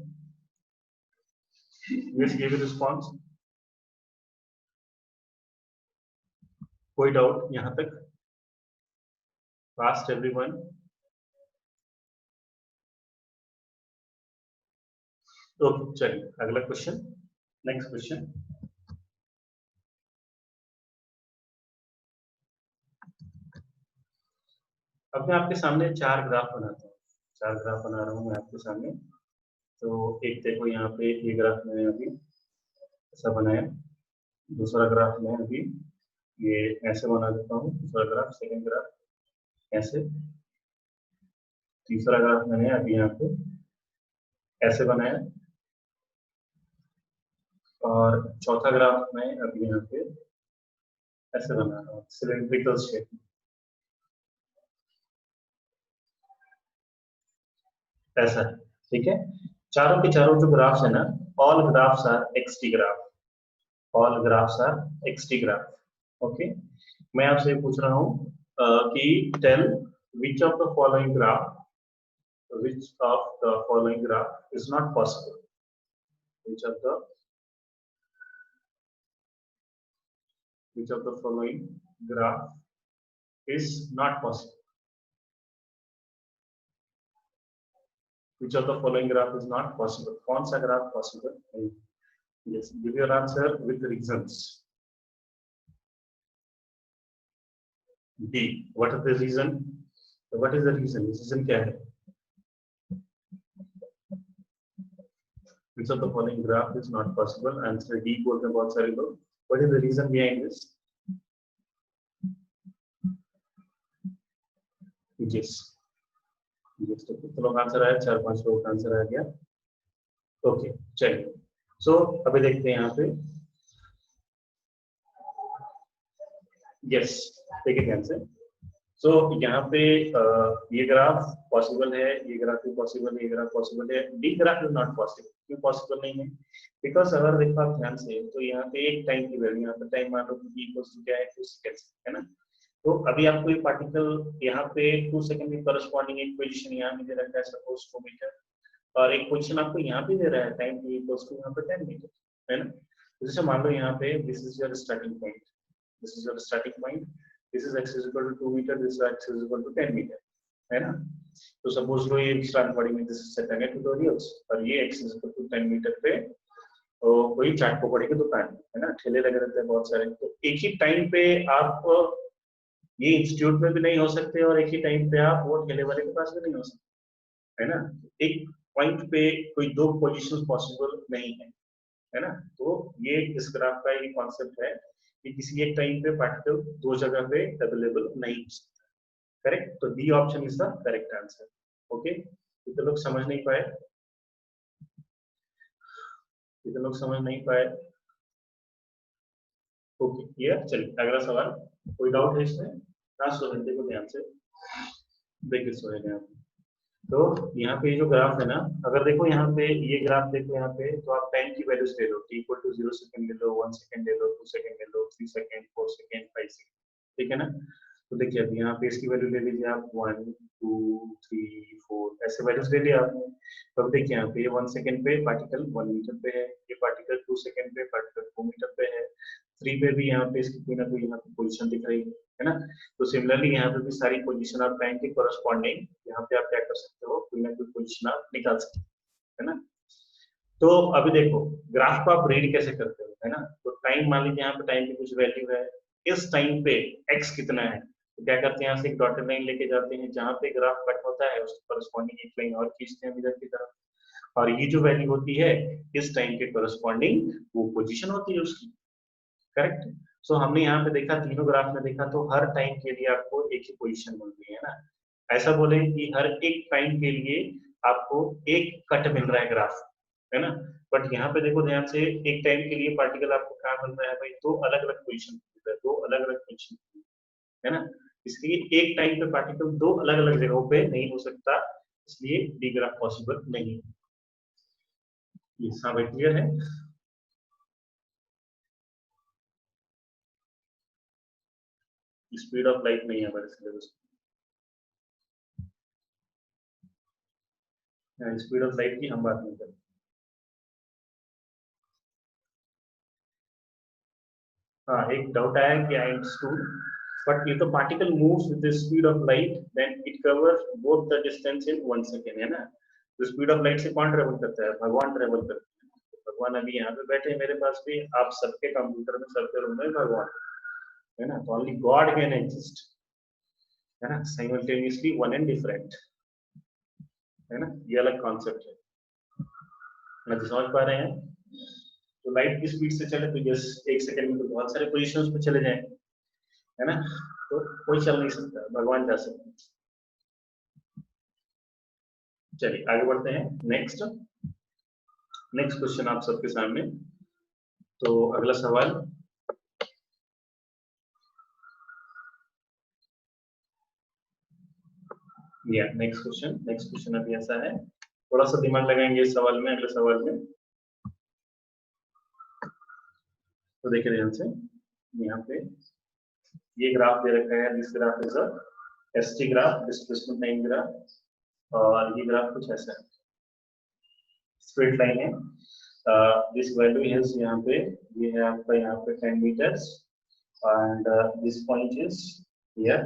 यस गिव रिस्पॉन्स, कोई डाउट यहाँ तक, फास्ट एवरीवन। ओके चलिए अगला क्वेश्चन, नेक्स्ट क्वेश्चन। अब मैं आपके सामने चार ग्राफ बनाता हूँ, चार ग्राफ बना रहा हूँ मैं आपके सामने। तो एक देखो यहाँ पे ये ग्राफ मैंने अभी ऐसा बनाया, दूसरा ग्राफ मैं अभी ये ऐसे बना देता हूँ, दूसरा ग्राफ, सेकंड ग्राफ ऐसे, तीसरा ग्राफ मैंने अभी यहाँ पे ऐसे बनाया, और चौथा ग्राफ मैं अभी यहाँ पे ऐसे बना रहा हूँ, सिलेंड्रिकल शेप, ऐसा, ठीक है। चारों के चारों जो ग्राफ्स है ना, all graphs are XT graph, all graphs are XT graph. Okay, मैं आपसे पूछ रहा हूँ कि tell which of the following graph, which of the following graph is not possible, which of the following graph is not possible. Which of the following graph is not possible? कौन सा graph possible है? Yes, give your answer with reasons. D. What is the reason? What is the reason? Reason क्या है? Which of the following graph is not possible? Answer D बोलते हैं बहुत सारे लोग. What is the reason behind this? Yes. Yes, तो कितने लोग आंसर आया? 4-5 लोग का आंसर आ गया. ओके, चलिए. सो अभी देखते हैं यहाँ पे. यस, देखिए ध्यान से. सो यहाँ पे ये ग्राफ पॉसिबल है, ये ग्राफ भी पॉसिबल है, ये ग्राफ पॉसिबल है. D graph is not possible. क्यों पॉसिबल नहीं है? बिकॉज अगर देखो आप ध्यान से, तो यहाँ पे एक टाइम की वैल्यू, यहाँ पे टाइम मान लो कि इक्वल्स टू क्या है, 2 सेकंड्स, है ना. तो अभी आपको ये पार्टिकल यहाँ पे 2 सेकंड की करस्पॉन्डिंग एक पोजीशन यहाँ पे दे रखा है, सपोज 2 मीटर, और एक पोजीशन आपको यहाँ पे दे रहा है टाइम टी इक्वल्स टू यहाँ पे 10 मीटर, है ना. जैसे मान लो यहाँ पे this is your starting point, this is your starting point, this is x is equal to 2 metre, this x is equal to 10 metre, है ना. तो सपोज लो ये स्टार्ट बॉडी में दिस इज सेकंड ट्यूटोरियल्स, और ये x is equal to 10 metre पे तो कोई चाट पकौड़ी की दुकान है ना, ठेले लगे रहते हैं बहुत सारे. तो एक ही टाइम पे आप ये इंस्टीट्यूट में भी नहीं हो सकते, और एक ही टाइम पे आप वो ठेले वाले के पास भी नहीं हो सकते, है ना. एक पॉइंट पे कोई दो पोजीशन पॉसिबल नहीं है ना. तो ये इस ग्राफ का ये कॉन्सेप्ट है कि किसी एक टाइम पे पार्टिकल दो जगह पे अवेलेबल नहीं हो सकता. करेक्ट. तो D option is the correct answer. Okay, तो लोग समझ नहीं पाए, कितने लोग समझ नहीं पाए. Okay, clear. चलिए अगला सवाल. कोई डाउट है इसमें? हाँ, स्टूडेंट को ध्यान से देखिए. स्टूडेंट तो यहाँ पे जो ग्राफ है ना, अगर देखो यहाँ पे ये ग्राफ देखो यहाँ पे, तो आप टाइम की वैल्यूज ले लो. t इक्वल टू 0 सेकंड ले लो, 1 सेकंड ले लो, 2 सेकंड ले लो, 3 सेकंड, 4 सेकंड, 5 सेकंड, ठीक है ना. तो देखिए अभी यहाँ पे इसकी वैल्यू ले लीजिए आप 1 2 3 4 ऐसे वैल्यूज ले लिया आपने. तो अब देखिए यहाँ पे ये 1 सेकंड पे पार्टिकल 1 मीटर पे है, ये पार्टिकल 2 सेकंड पे पार्टिकल 2 मीटर पे है, 3 पे भी यहाँ पे इसकी कोई ना कोई यहाँ पे पोजीशन दिख रही है ना. तो सिमिलरली यहाँ पे भी सारी पोजीशन आप टाइम के कोरस्पॉन्डिंग यहाँ पे आप क्या कर सकते हो, कोई ना कोई पोजीशन आप निकाल सकते हो, है ना. तो अभी देखो ग्राफ को आप रीड कैसे करते हो, है ना. तो टाइम मान लीजिए यहाँ पे टाइम की कुछ वैल्यू है, इस टाइम पे x कितना है, तो क्या करते हैं यहाँ से एक डॉटेड लाइन लेके जाते हैं, जहाँ पे ग्राफ कट होता है उसके कोरस्पॉन्डिंग एक लाइन और खींचते हैं इधर की तरफ, और ये जो वैल्यू होती है इस टाइम के कोरस्पॉन्डिंग वो पोजीशन होती है उसकी. करेक्ट. सो हमने यहाँ पे देखा, तीनों ग्राफ में देखा, तो हर टाइम के लिए आपको एक ही पोजीशन मिल रही है ना. ऐसा बोले कि हर एक टाइम के लिए आपको एक कट मिल रहा है ग्राफ, है ना. बट यहाँ पे देखो ध्यान से, एक टाइम के लिए पार्टिकल आपको कहाँ मिल रहा है भाई, दो अलग अलग पोजीशन मिल रहा है, दो अलग अलग पोजीशन, है ना. इसलिए एक टाइम पे पार्टिकल दो अलग अलग जगहों पे नहीं हो सकता, इसलिए डी ग्राफ पॉसिबल नहीं है. ये हाँ भाई, क्लियर है. स्पीड ऑफ लाइट नहीं है हमारे सिलेबस में, स्पीड ऑफ लाइट की हम बात नहीं करते. हाँ, एक डाउट आया कि आई अंडरस्टूड, बट ये तो particle moves with the speed of light, then it covers both the distance in 1 second, है ना. तो स्पीड ऑफ लाइट से कौन ट्रेवल करता है? भगवान ट्रेवल करते हैं. तो भगवान अभी यहाँ पे बैठे हैं मेरे पास भी, आप सबके कंप्यूटर में सबके रूम में भगवान, है ना. तो ओनली गॉड कैन एग्जिस्ट, है ना, साइमल्टेनियसली वन एंड डिफरेंट, है ना. ये अलग कॉन्सेप्ट है. मैं समझ पा रहे हैं. तो लाइट की स्पीड से चले तो जस्ट 1 सेकंड में तो बहुत सारे पोजीशंस पे चले जाएं, है ना. तो कोई चल नहीं सकता, भगवान जा सकते हैं. चलिए आगे बढ़ते हैं. नेक्स्ट क्वेश्चन आप सबके सामने. तो अगला सवाल. या नेक्स्ट क्वेश्चन अभी ऐसा है, थोड़ा सा दिमाग लगाएंगे इस सवाल में, अगले सवाल में. तो देखिए ध्यान से, यहाँ पे ये ग्राफ दे रखा है, this graph is a ST graph, displacement line graph, और ये ग्राफ कुछ ऐसा है, स्ट्रेट लाइन है. दिस वैल्यू इज यहाँ पे, ये है आपका यहाँ पे 10 metres, and this point is here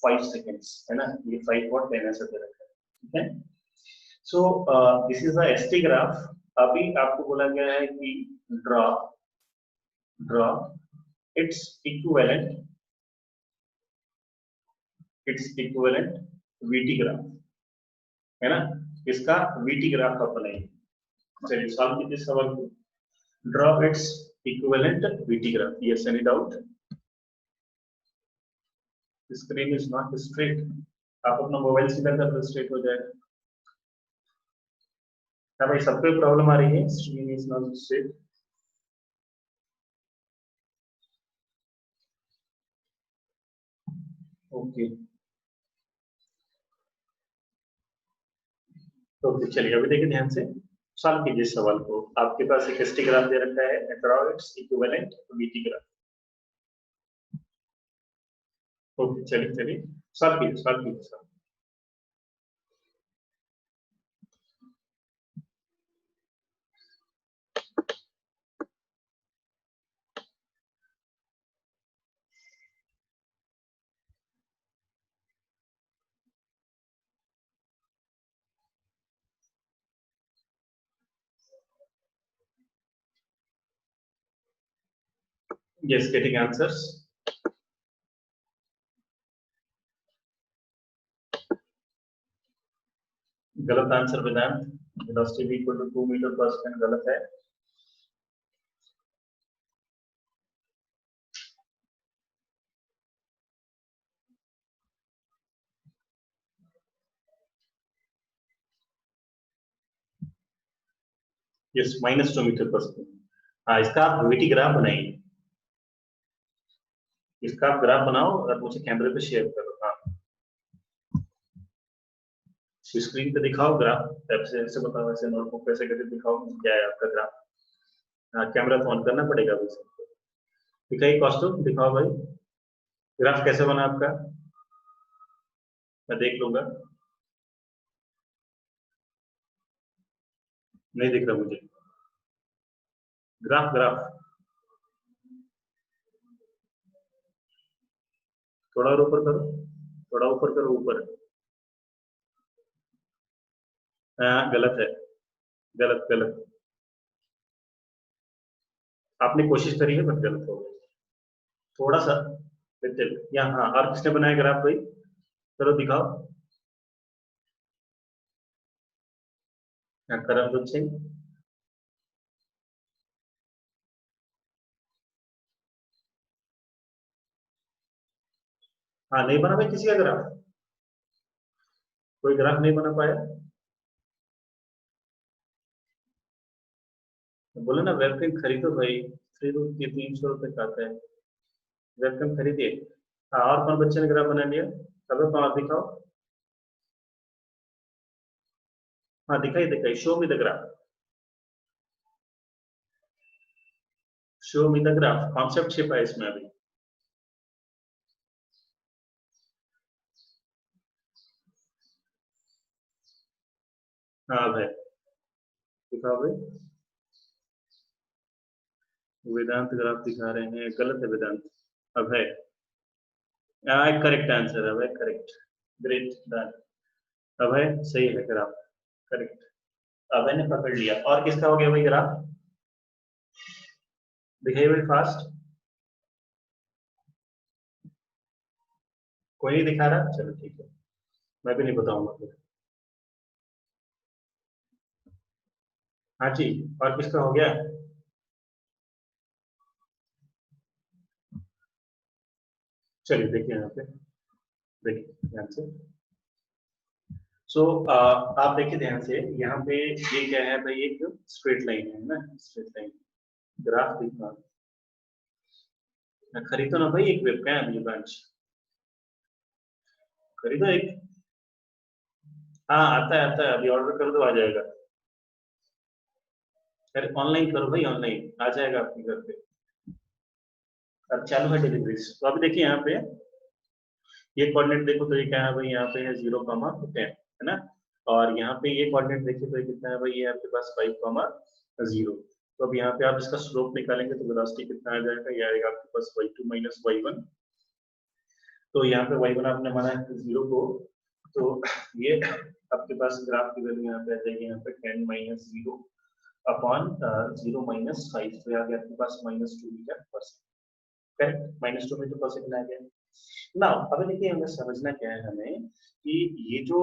5 seconds, है ना, ये 5 और 10 ऐसा दे रखा है, ठीक है। So this is the ST graph. अभी आपको बोला गया है कि draw its equivalent VT graph, है ना, इसका वीटी ग्राफ आप बनाइए। चलिए सॉल्व कीजिए सवाल को। Draw its equivalent VT graph. Yes, any doubt? Screen is not straight. आप अपना मोबाइल सीधा कर दो, स्ट्रेट हो जाएगा। क्या भाई, सबको प्रॉब्लम आ रही है? Screen is not straight. Okay तो चलिए अभी देखिए ध्यान से, सॉल्व कीजिए सवाल को। आपके पास एक हिस्टोग्राम दे रखा है, draw its equivalent VT graph. Okay चलिए चलिए सॉल्व कीजिए। Yes, getting answers. गलत answer Vedant. Velocity equal to 2 metre per second गलत है। Yes, -2 metre per second. हाँ, इसका आप वीटी ग्राफ बनाइए। इसका आप ग्राफ बनाओ और मुझे कैमरे पे शेयर करो। हाँ, स्क्रीन पे दिखाओ ग्राफ। ऐसे बताओ, ऐसे नोटबुक पे ऐसे करके दिखाओ क्या है आपका ग्राफ। हाँ, कैमरा तो ऑन करना पड़ेगा अभी से। दिखाइए कॉस्ट्यूम, दिखाओ भाई ग्राफ कैसे बना आपका, मैं देख लूंगा। नहीं दिख रहा मुझे ग्राफ। थोड़ा और ऊपर करो, थोड़ा ऊपर करो, ऊपर। हाँ गलत है, गलत गलत। आपने कोशिश करी है बट गलत हो गई थोड़ा सा। लिटिल यहाँ। हाँ, और किसने बनाया ग्राफ भाई? चलो दिखाओ। हाँ, करमदूत सिंह। हाँ, नहीं बना भाई किसी का ग्राफ? कोई ग्राफ नहीं बना पाया? बोले ना वेबकैम खरीदो भाई, खरीदो, ये 300 रुपए का आता है। वेबकैम खरीदिए। हाँ, और कौन बच्चे ने ग्राफ बना लिया? अब तो आप दिखाओ। हाँ दिखाई दिखाई, show me the graph. Show me the graph concept छिपा है इसमें अभी। हाँ भाई दिखाओ भाई। वेदांत ग्राफ दिखा रहे हैं, गलत है वेदांत। अब है करेक्ट आंसर है भाई, करेक्ट। Great done. अब है सही है ग्राफ, करेक्ट। अब ने पकड़ लिया। और किसका हो गया भाई ग्राफ? दिखाइए भाई फास्ट। कोई नहीं दिखा रहा, चलो ठीक है, मैं भी नहीं बताऊंगा फिर। हाँ जी, और किसका हो गया? चलिए देखिए यहाँ पे, देखिए ध्यान से। सो आप देखिए ध्यान से, यहाँ पे ये क्या है भाई, एक स्ट्रेट लाइन है ना, स्ट्रेट लाइन। ग्राफ दिखना, खरीदो ना भाई एक वेबकैम, ये बेंच खरीदो एक। हाँ आता है, अभी ऑर्डर कर दो, आ जाएगा। अरे ऑनलाइन करो भाई, ऑनलाइन आ जाएगा आपके घर पे। अब चालू है डिलीवरी। तो अभी देखिए यहाँ पे ये कोऑर्डिनेट देखो तो ये क्या है भाई, यहाँ पे है 0,10, है ना। और यहाँ पे ये कोऑर्डिनेट देखिए तो ये कितना है भाई, ये आपके पास 5,0। तो अब यहाँ पे आप इसका स्लोप निकालेंगे तो वेलोसिटी कितना आ जाएगा, ये आएगा आपके पास y2 - y1। तो यहाँ पे y1 आपने माना है 0 को, तो ये आपके पास ग्राफ की वैल्यू यहाँ पे आ जाएगी, यहाँ पे 10 माइनस 0 अपॉन 0 माइनस 5, तो यहाँ पे आपके पास -2 metre per second, correct, -2 metre per second आ गया। ना अभी देखिए हमें समझना क्या है, हमें कि ये जो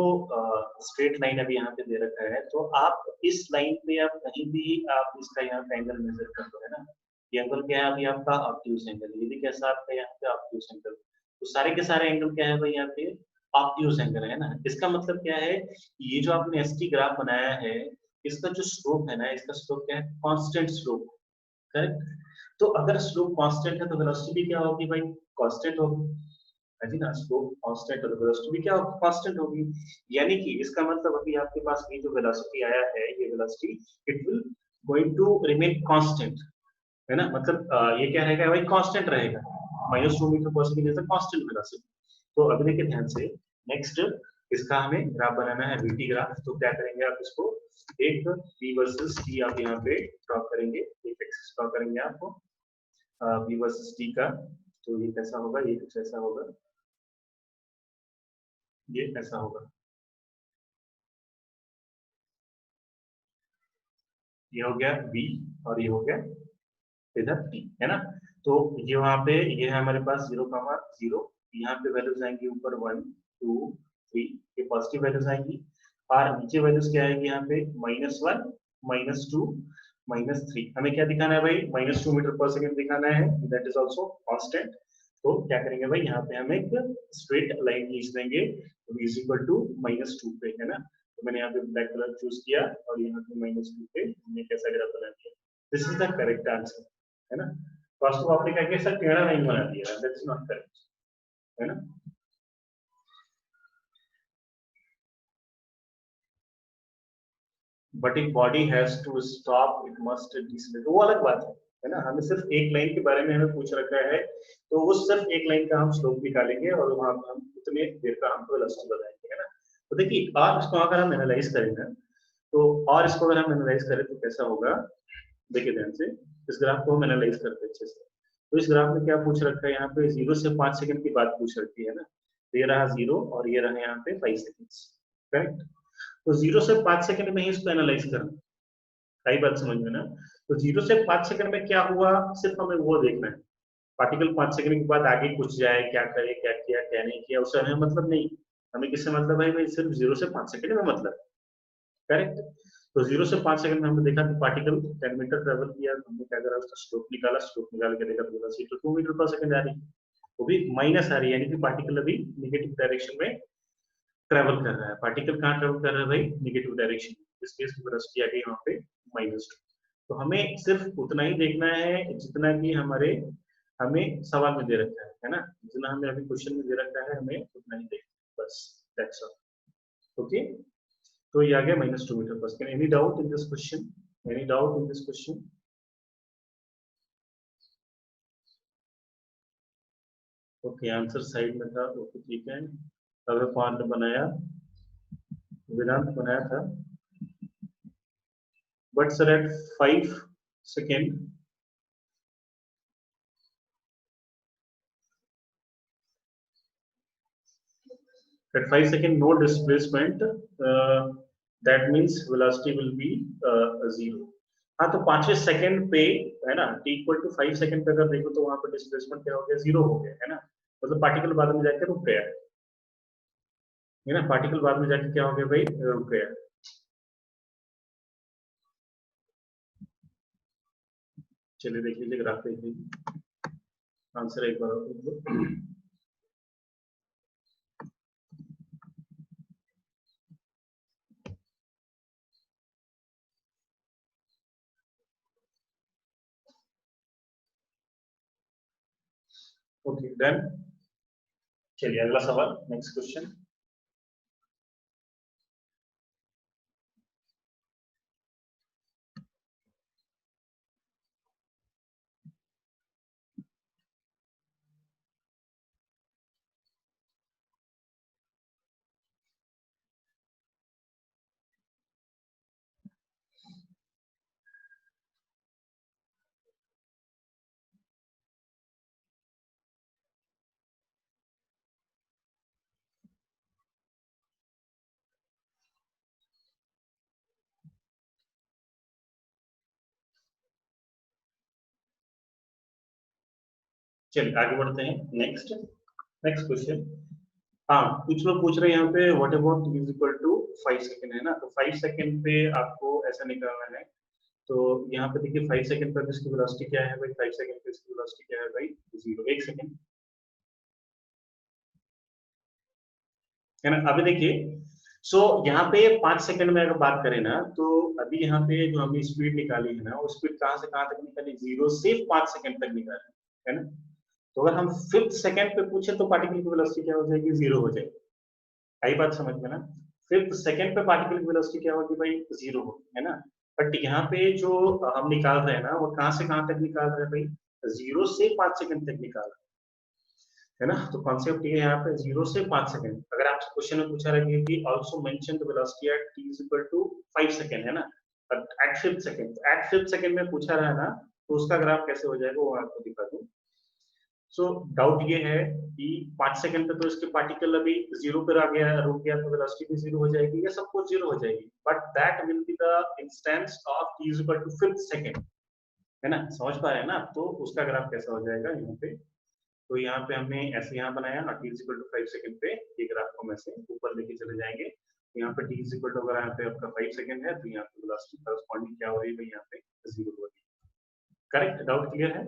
स्ट्रेट लाइन अभी यहाँ पे दे रखा है, तो आप इस लाइन पे आप कहीं भी आप इसका यहाँ पे एंगल मेजर कर दो, है ना। ये एंगल क्या है अभी आपका ऑब्ट्यूज एंगल, ये भी कैसा आपका यहाँ पे ऑब्ट्यूज एंगल, तो सारे के सारे एंगल क्या है भाई यहाँ पे ऑब्ट्यूज एंगल है ना। इसका मतलब क्या है, ये जो आपने एसटी ग्राफ बनाया है, इसका जो स्लोप है ना, इसका स्लोप क्या है, कांस्टेंट स्लोप, करेक्ट। तो अगर स्लोप कांस्टेंट है तो वेलोसिटी भी क्या होगी भाई, कांस्टेंट होगी, है जी ना। स्लोप कांस्टेंट है तो वेलोसिटी भी क्या होगी, कांस्टेंट होगी। यानी कि इसका मतलब अभी आपके पास ये जो वेलोसिटी आया है, ये velocity it will going to remain constant, है ना। मतलब ये क्या रहेगा भाई, कांस्टेंट रहेगा, -2 मीटर पर सेकंड जैसा कांस्टेंट वेलोसिटी। तो अभी देखिए ध्यान से, नेक्स्ट इसका हमें ग्राफ बनाना है, वीटी ग्राफ। तो क्या करेंगे आप इसको, एक v वर्सेस t आप यहाँ पे ड्रॉ करेंगे, एक एक्सिस ड्रॉ करेंगे आपको v वर्सेस t का। तो ये कैसा होगा, ये कुछ ऐसा होगा, ये ऐसा होगा, ये हो गया v और ये हो गया इधर t, है ना। तो ये वहां पे ये है हमारे पास 0,0, यहाँ पे वैल्यूज आएंगी ऊपर 1 2 3, ये पॉजिटिव वैल्यूज आएंगी, और नीचे वैल्यूज क्या आएगी यहाँ पे -1 -2 -3। हमें क्या दिखाना है भाई, -2 मीटर पर सेकंड दिखाना है, दैट इज आल्सो कांस्टेंट। तो क्या करेंगे भाई, यहाँ पे हम एक स्ट्रेट लाइन खींच देंगे, v इज इक्वल टू -2 पे, है ना। तो मैंने यहाँ पे ब्लैक कलर चूज किया और यहाँ पे -2 पे हमने कैसा ग्राफ बना दिया, this is the correct answer, है ना। फर्स्ट तो आपने क्या किया सर, टेढ़ा नहीं बना दिया, दैट्स नॉट करेक्ट, है ना। But if body has to stop it must decelerate, वो अलग बात है ना। हमें सिर्फ एक लाइन के बारे में हमें पूछ रखा है, तो वो सिर्फ एक लाइन का हम स्लोप निकालेंगे और वहां पे हम उतने देर का हमको वेलोसिटी बताएंगे, है ना। तो देखिए और इसको अगर हम एनालाइज करें ना, तो और इसको अगर हम एनालाइज करें तो कैसा होगा, देखिए ध्यान से, इस ग्राफ को हम एनालाइज करते हैं अच्छे से। तो इस ग्राफ में क्या पूछ रखा है, यहाँ पे 0 से 5 सेकंड की बात पूछ रखी है ना। तो ये रहा 0 और ये रहा यहाँ पे 5 सेकंड्स, करेक्ट। तो 0 से 5 सेकंड में ही इसको एनालाइज करना, सही बात समझ में ना। तो 0 से 5 सेकंड में क्या हुआ, सिर्फ हमें वो देखना है, पार्टिकल 5 सेकंड के बाद आगे कुछ जाए, क्या करे, क्या किया क्या नहीं किया, उससे हमें मतलब नहीं। हमें किससे मतलब है भाई, सिर्फ 0 से 5 सेकंड में मतलब, करेक्ट। तो 0 से 5 सेकंड में हमने देखा कि पार्टिकल 10 मीटर ट्रेवल किया, तो हमने क्या करा, उसका स्लोप निकाला, स्लोप निकाल के देखा तो वेलोसिटी 2 मीटर पर सेकंड आ रही है, वो भी माइनस आ रही है, यानी कि पार्टिकल अभी नेगेटिव डायरेक्शन में ट्रेवल कर रहा है। पार्टिकल कहाँ ट्रेवल कर रहा है भाई, नेगेटिव डायरेक्शन में, इस केस में वेलोसिटी आ गई वहां पे -2। तो हमें सिर्फ उतना ही देखना है जितना कि हमारे हमें सवाल में दे रखा है ना। जितना हमें अभी क्वेश्चन में दे रखा है, हमें उतना ही देखना है, बस, दैट्स ऑल। ओके, तो ये आ गया -2 metre per second. Any doubt in this question, any doubt in this question. Okay, answer side में था, ओके ठीक है। अगर पांच ने बनाया, वेदांत बनाया था, but sir at 5 second, at 5 second no displacement, that means velocity will be 0। हाँ, तो पांचवें सेकंड पे, है ना, t इक्वल टू 5 सेकंड पे अगर देखो तो वहां पर डिस्प्लेसमेंट क्या हो गया, 0 हो गया, है ना। मतलब पार्टिकल बाद में जाके रुक गया, है ना। पार्टिकल बाद में जाके क्या हो गया भाई, रुक गया। चलिए देख लीजिए, ग्राफ देख लीजिए, आंसर एक बार और देख लो। Okay done. चलिए अगला सवाल, नेक्स्ट क्वेश्चन। चलिए आगे बढ़ते हैं। Next next question. हाँ, कुछ लोग पूछ रहे हैं यहाँ पे what about t is equal to 5 second, है ना। तो 5 सेकंड पे आपको ऐसा निकालना है। तो यहाँ पे देखिए 5 सेकंड पर इसकी वेलोसिटी क्या है भाई, 5 सेकंड पे इसकी वेलोसिटी क्या है भाई, 0। 1 सेकंड, है ना। अभी देखिए, सो यहाँ पे 5 सेकंड में अगर बात करें ना, तो अभी यहाँ पे जो हमने स्पीड निकाली है ना, वो स्पीड कहाँ से कहाँ तक निकाली, 0 से 5 सेकंड तक निकाली, है ना। तो अगर हम 5th सेकंड पे पूछे तो पार्टिकल की वेलोसिटी क्या हो जाएगी, 0 हो जाएगी। आई बात समझ में ना। 5th सेकंड पे पार्टिकल की वेलोसिटी क्या होगी भाई, 0 होगी, है ना। बट यहाँ पे जो हम निकाल रहे हैं ना, वो कहाँ से कहाँ तक निकाल रहे हैं भाई, 0 से 5 सेकंड तक निकाल रहे हैं, है ना। तो कॉन्सेप्ट ये है यहाँ पे 0 से 5 सेकंड। अगर आपसे क्वेश्चन में पूछा रहे कि also mention the velocity at t is equal to 5 second, है ना। But at 5th second, at 5th second में पूछा रहा है ना, तो उसका ग्राफ कैसे हो जाएगा वो आपको दिखा दूं। सो डाउट ये है कि 5 सेकंड पे तो इसके पार्टिकल अभी 0 पर आ गया, रुक गया, तो वेलोसिटी भी 0 हो जाएगी, या सब कुछ 0 हो जाएगी। But that will be the instance of t is equal to 5th second, है ना। समझ पा रहे हैं ना। तो उसका ग्राफ कैसा हो जाएगा यहाँ पे। तो यहाँ पे हमने ऐसे यहाँ बनाया ना, t इक्वल टू 5 सेकंड पे ये ग्राफ को हम ऐसे ऊपर लेके चले जाएंगे। यहाँ पे t इक्वल टू अगर यहाँ पे आपका 5 सेकंड है, तो यहाँ पे वेलोसिटी करस्पॉन्डिंग क्या हो रही है, यहाँ पे 0 हो रही है। करेक्ट, डाउट क्लियर है।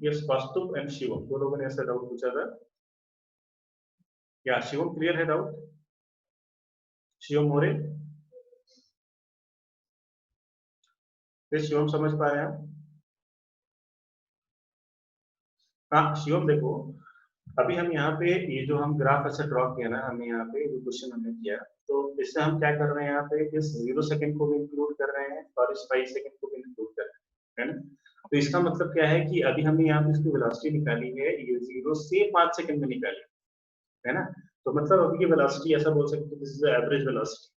यस, कौस्तुभ एंड शिवम, दो लोगों ने ऐसा डाउट पूछा था। या शिवम क्लियर है डाउट, शिवम मोरे, फिर शिवम समझ पा रहे हैं आप। हाँ शिवम देखो, अभी हम यहाँ पे ये जो हम ग्राफ ऐसे ड्रॉ किया ना, हमने यहाँ पे जो क्वेश्चन हमने किया, तो इससे हम क्या कर रहे हैं, यहाँ पे इस 0 सेकंड को भी इंक्लूड कर रहे हैं और इस 5 सेकंड को भी इंक्लूड कर रहे हैं, है ना। तो इसका मतलब क्या है कि अभी हमने यहाँ पे इसकी वेलोसिटी निकाली है, ये 0 से 5 सेकंड में निकाली है ना। तो मतलब अभी ये वेलोसिटी ऐसा बोल सकते हैं, दिस इज एवरेज वेलोसिटी,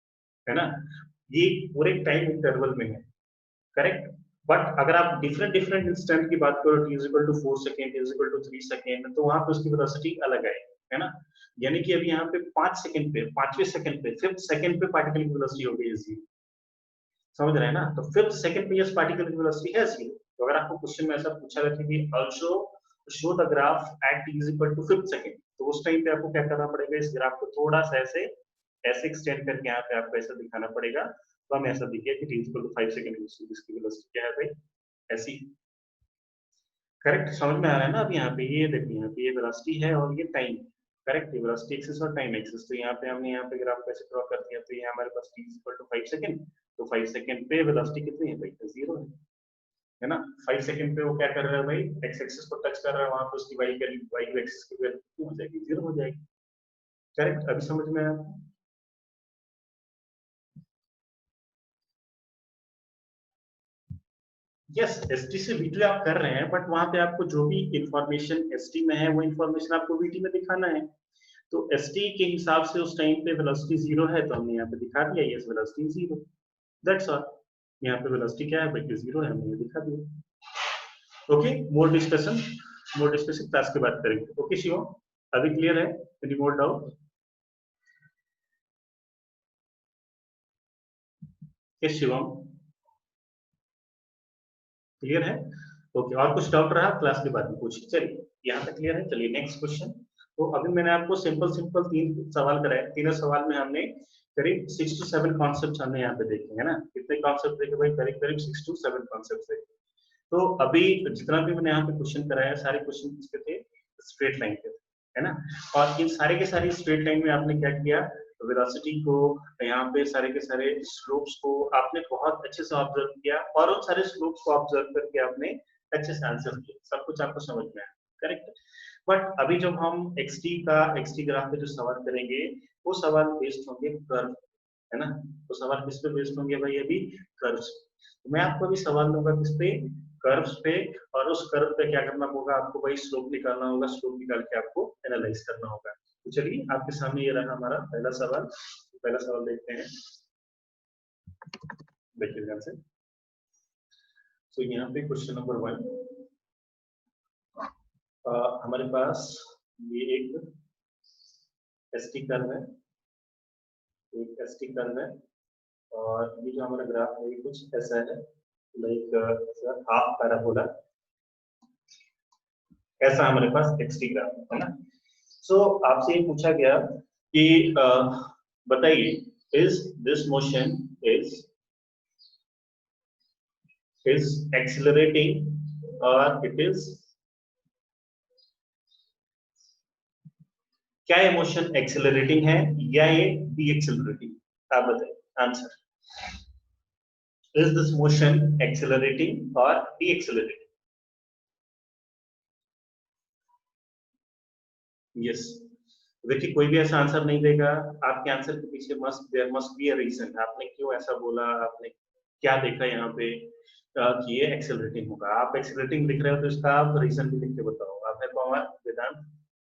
है ना। ये पूरे टाइम इंटरवल में है, करेक्ट। बट अगर आप डिफरेंट डिफरेंट इंस्टेंट की बात करो, t is equal to 4 second, t is equal to 3 second, तो वहां पे उसकी वेलोसिटी अलग आएगी, है ना। यानी कि अभी यहाँ पे 5 सेकंड पे, 5वें सेकंड पे, 5th सेकंड पे पार्टिकल की वेलोसिटी हो गई है 0। समझ रहे हैं ना। तो 5th सेकंड पे इस पार्टिकल की वेलोसिटी है 0। तो अगर आपको क्वेश्चन में ऐसा पूछा रहे कि also show the graph at t is equal to 5th second, तो उस टाइम पे आपको क्या करना पड़ेगा, इस ग्राफ को थोड़ा सा ऐसे ऐसे एक्सटेंड करके यहाँ पे आपको ऐसा दिखाना पड़ेगा। तो हमें ऐसा दिखे कि t is equal to 5 second, इसकी वेलोसिटी क्या है भाई, ऐसी। करेक्ट, समझ में आ रहा है ना। अब यहाँ पे ये देखिए, यहाँ पे ये वेलोसिटी है और ये टाइम, करेक्ट। ये वेलोसिटी एक्सिस और टाइम एक्सिस। तो यहाँ पे हमने यहाँ पे ग्राफ कैसे ड्रॉ कर दिया, तो ये हमारे पास t इक्वल टू 5 सेकंड, तो 5 सेकंड पे वेलोसिटी कितनी है भाई, तो 0 है ना। 5 सेकंड पे वो क्या कर रहा है भाई, एक्स एक्सिस को टच कर रहा है, वहां पे उसकी वाई एक्सिस की वैल्यू कितनी हो जाएगी, 0 हो जाएगी। करेक्ट, अभी समझ में आया। यस, एसटी से वीटी आप कर रहे हैं, बट वहां पे आपको जो भी इंफॉर्मेशन एसटी में है, वो इंफॉर्मेशन आपको वीटी में दिखाना है। तो एस टी के हिसाब से उस टाइम पे वेलोसिटी 0 है, तो हमने यहाँ पे दिखा दिया, यस वेलोसिटी 0, दैट्स ऑल। यहाँ पे वेलोसिटी क्या है भाई, 0 है, हमने दिखा दिया। ओके, मोर डिस्कशन क्लास के बाद करेंगे। ओके शिवम, अभी क्लियर है, any more doubt. Yes Shivam, clear है। ओके, और कुछ डाउट रहा क्लास के बाद में पूछिए। चलिए यहाँ तक क्लियर है, चलिए नेक्स्ट क्वेश्चन। तो अभी मैंने आपको सिंपल सिंपल 3 सवाल कराए, तीनों सवाल में हमने करीब 6 to 7 कॉन्सेप्ट हमने यहाँ पे देखे, है ना। कितने कॉन्सेप्ट देखे भाई, करीब करीब 6 to 7 कॉन्सेप्ट देखे। तो अभी जितना भी मैंने यहाँ पे क्वेश्चन कराया, सारे क्वेश्चन किसके थे, स्ट्रेट लाइन के थे, है ना। और इन सारे के सारे स्ट्रेट लाइन में आपने क्या किया, वेलोसिटी को, यहाँ पे सारे के सारे स्लोप्स को आपने बहुत अच्छे से ऑब्जर्व किया, और उन सारे स्लोप्स को ऑब्जर्व करके आपने अच्छे से आंसर किया, सब कुछ आपको समझ में आया, करेक्ट। बट अभी जब हम एक्सटी ग्राफ पे जो सवाल करेंगे, वो सवाल बेस्ड होंगे कर्व, है ना। तो सवाल किस पे बेस्ड होंगे भाई, अभी कर्व्स। तो मैं आपको अभी सवाल दूंगा किस पे, कर्व्स पे। और उस कर्व पे क्या करना होगा आपको भाई, स्लोप निकालना होगा, स्लोप निकाल के आपको एनालाइज करना होगा। तो चलिए आपके सामने ये रहा हमारा पहला सवाल। तो पहला सवाल देखते हैं, देखिए ध्यान से। तो यहाँ पे क्वेश्चन नंबर 1, हमारे पास ये एक एसटी कर्व है, एक एसटी कर्व है, और ये जो हमारा ग्राफ है ये कुछ ऐसा है, लाइक हाफ पैराबोला, ऐसा हमारे पास एक्सटी ग्राफ है ना। सो आपसे ये पूछा गया कि बताइए is this motion is accelerating or it is, क्या ये मोशन एक्सेलरेटिंग है या ये डी एक्सेलरेटिंग, आप बताइए answer. Is this motion accelerating और डी एक्सेलरेटिंग? यस, देखिए कोई भी ऐसा आंसर नहीं देगा, आपके आंसर के पीछे must there must be a reason, आपने क्यों ऐसा बोला, आपने क्या देखा यहाँ पे कि ये एक्सेलरेटिंग होगा। आप एक्सेलरेटिंग लिख रहे हो तो इसका आप रीजन भी लिख के बताओ। आप है पवार वेदांत,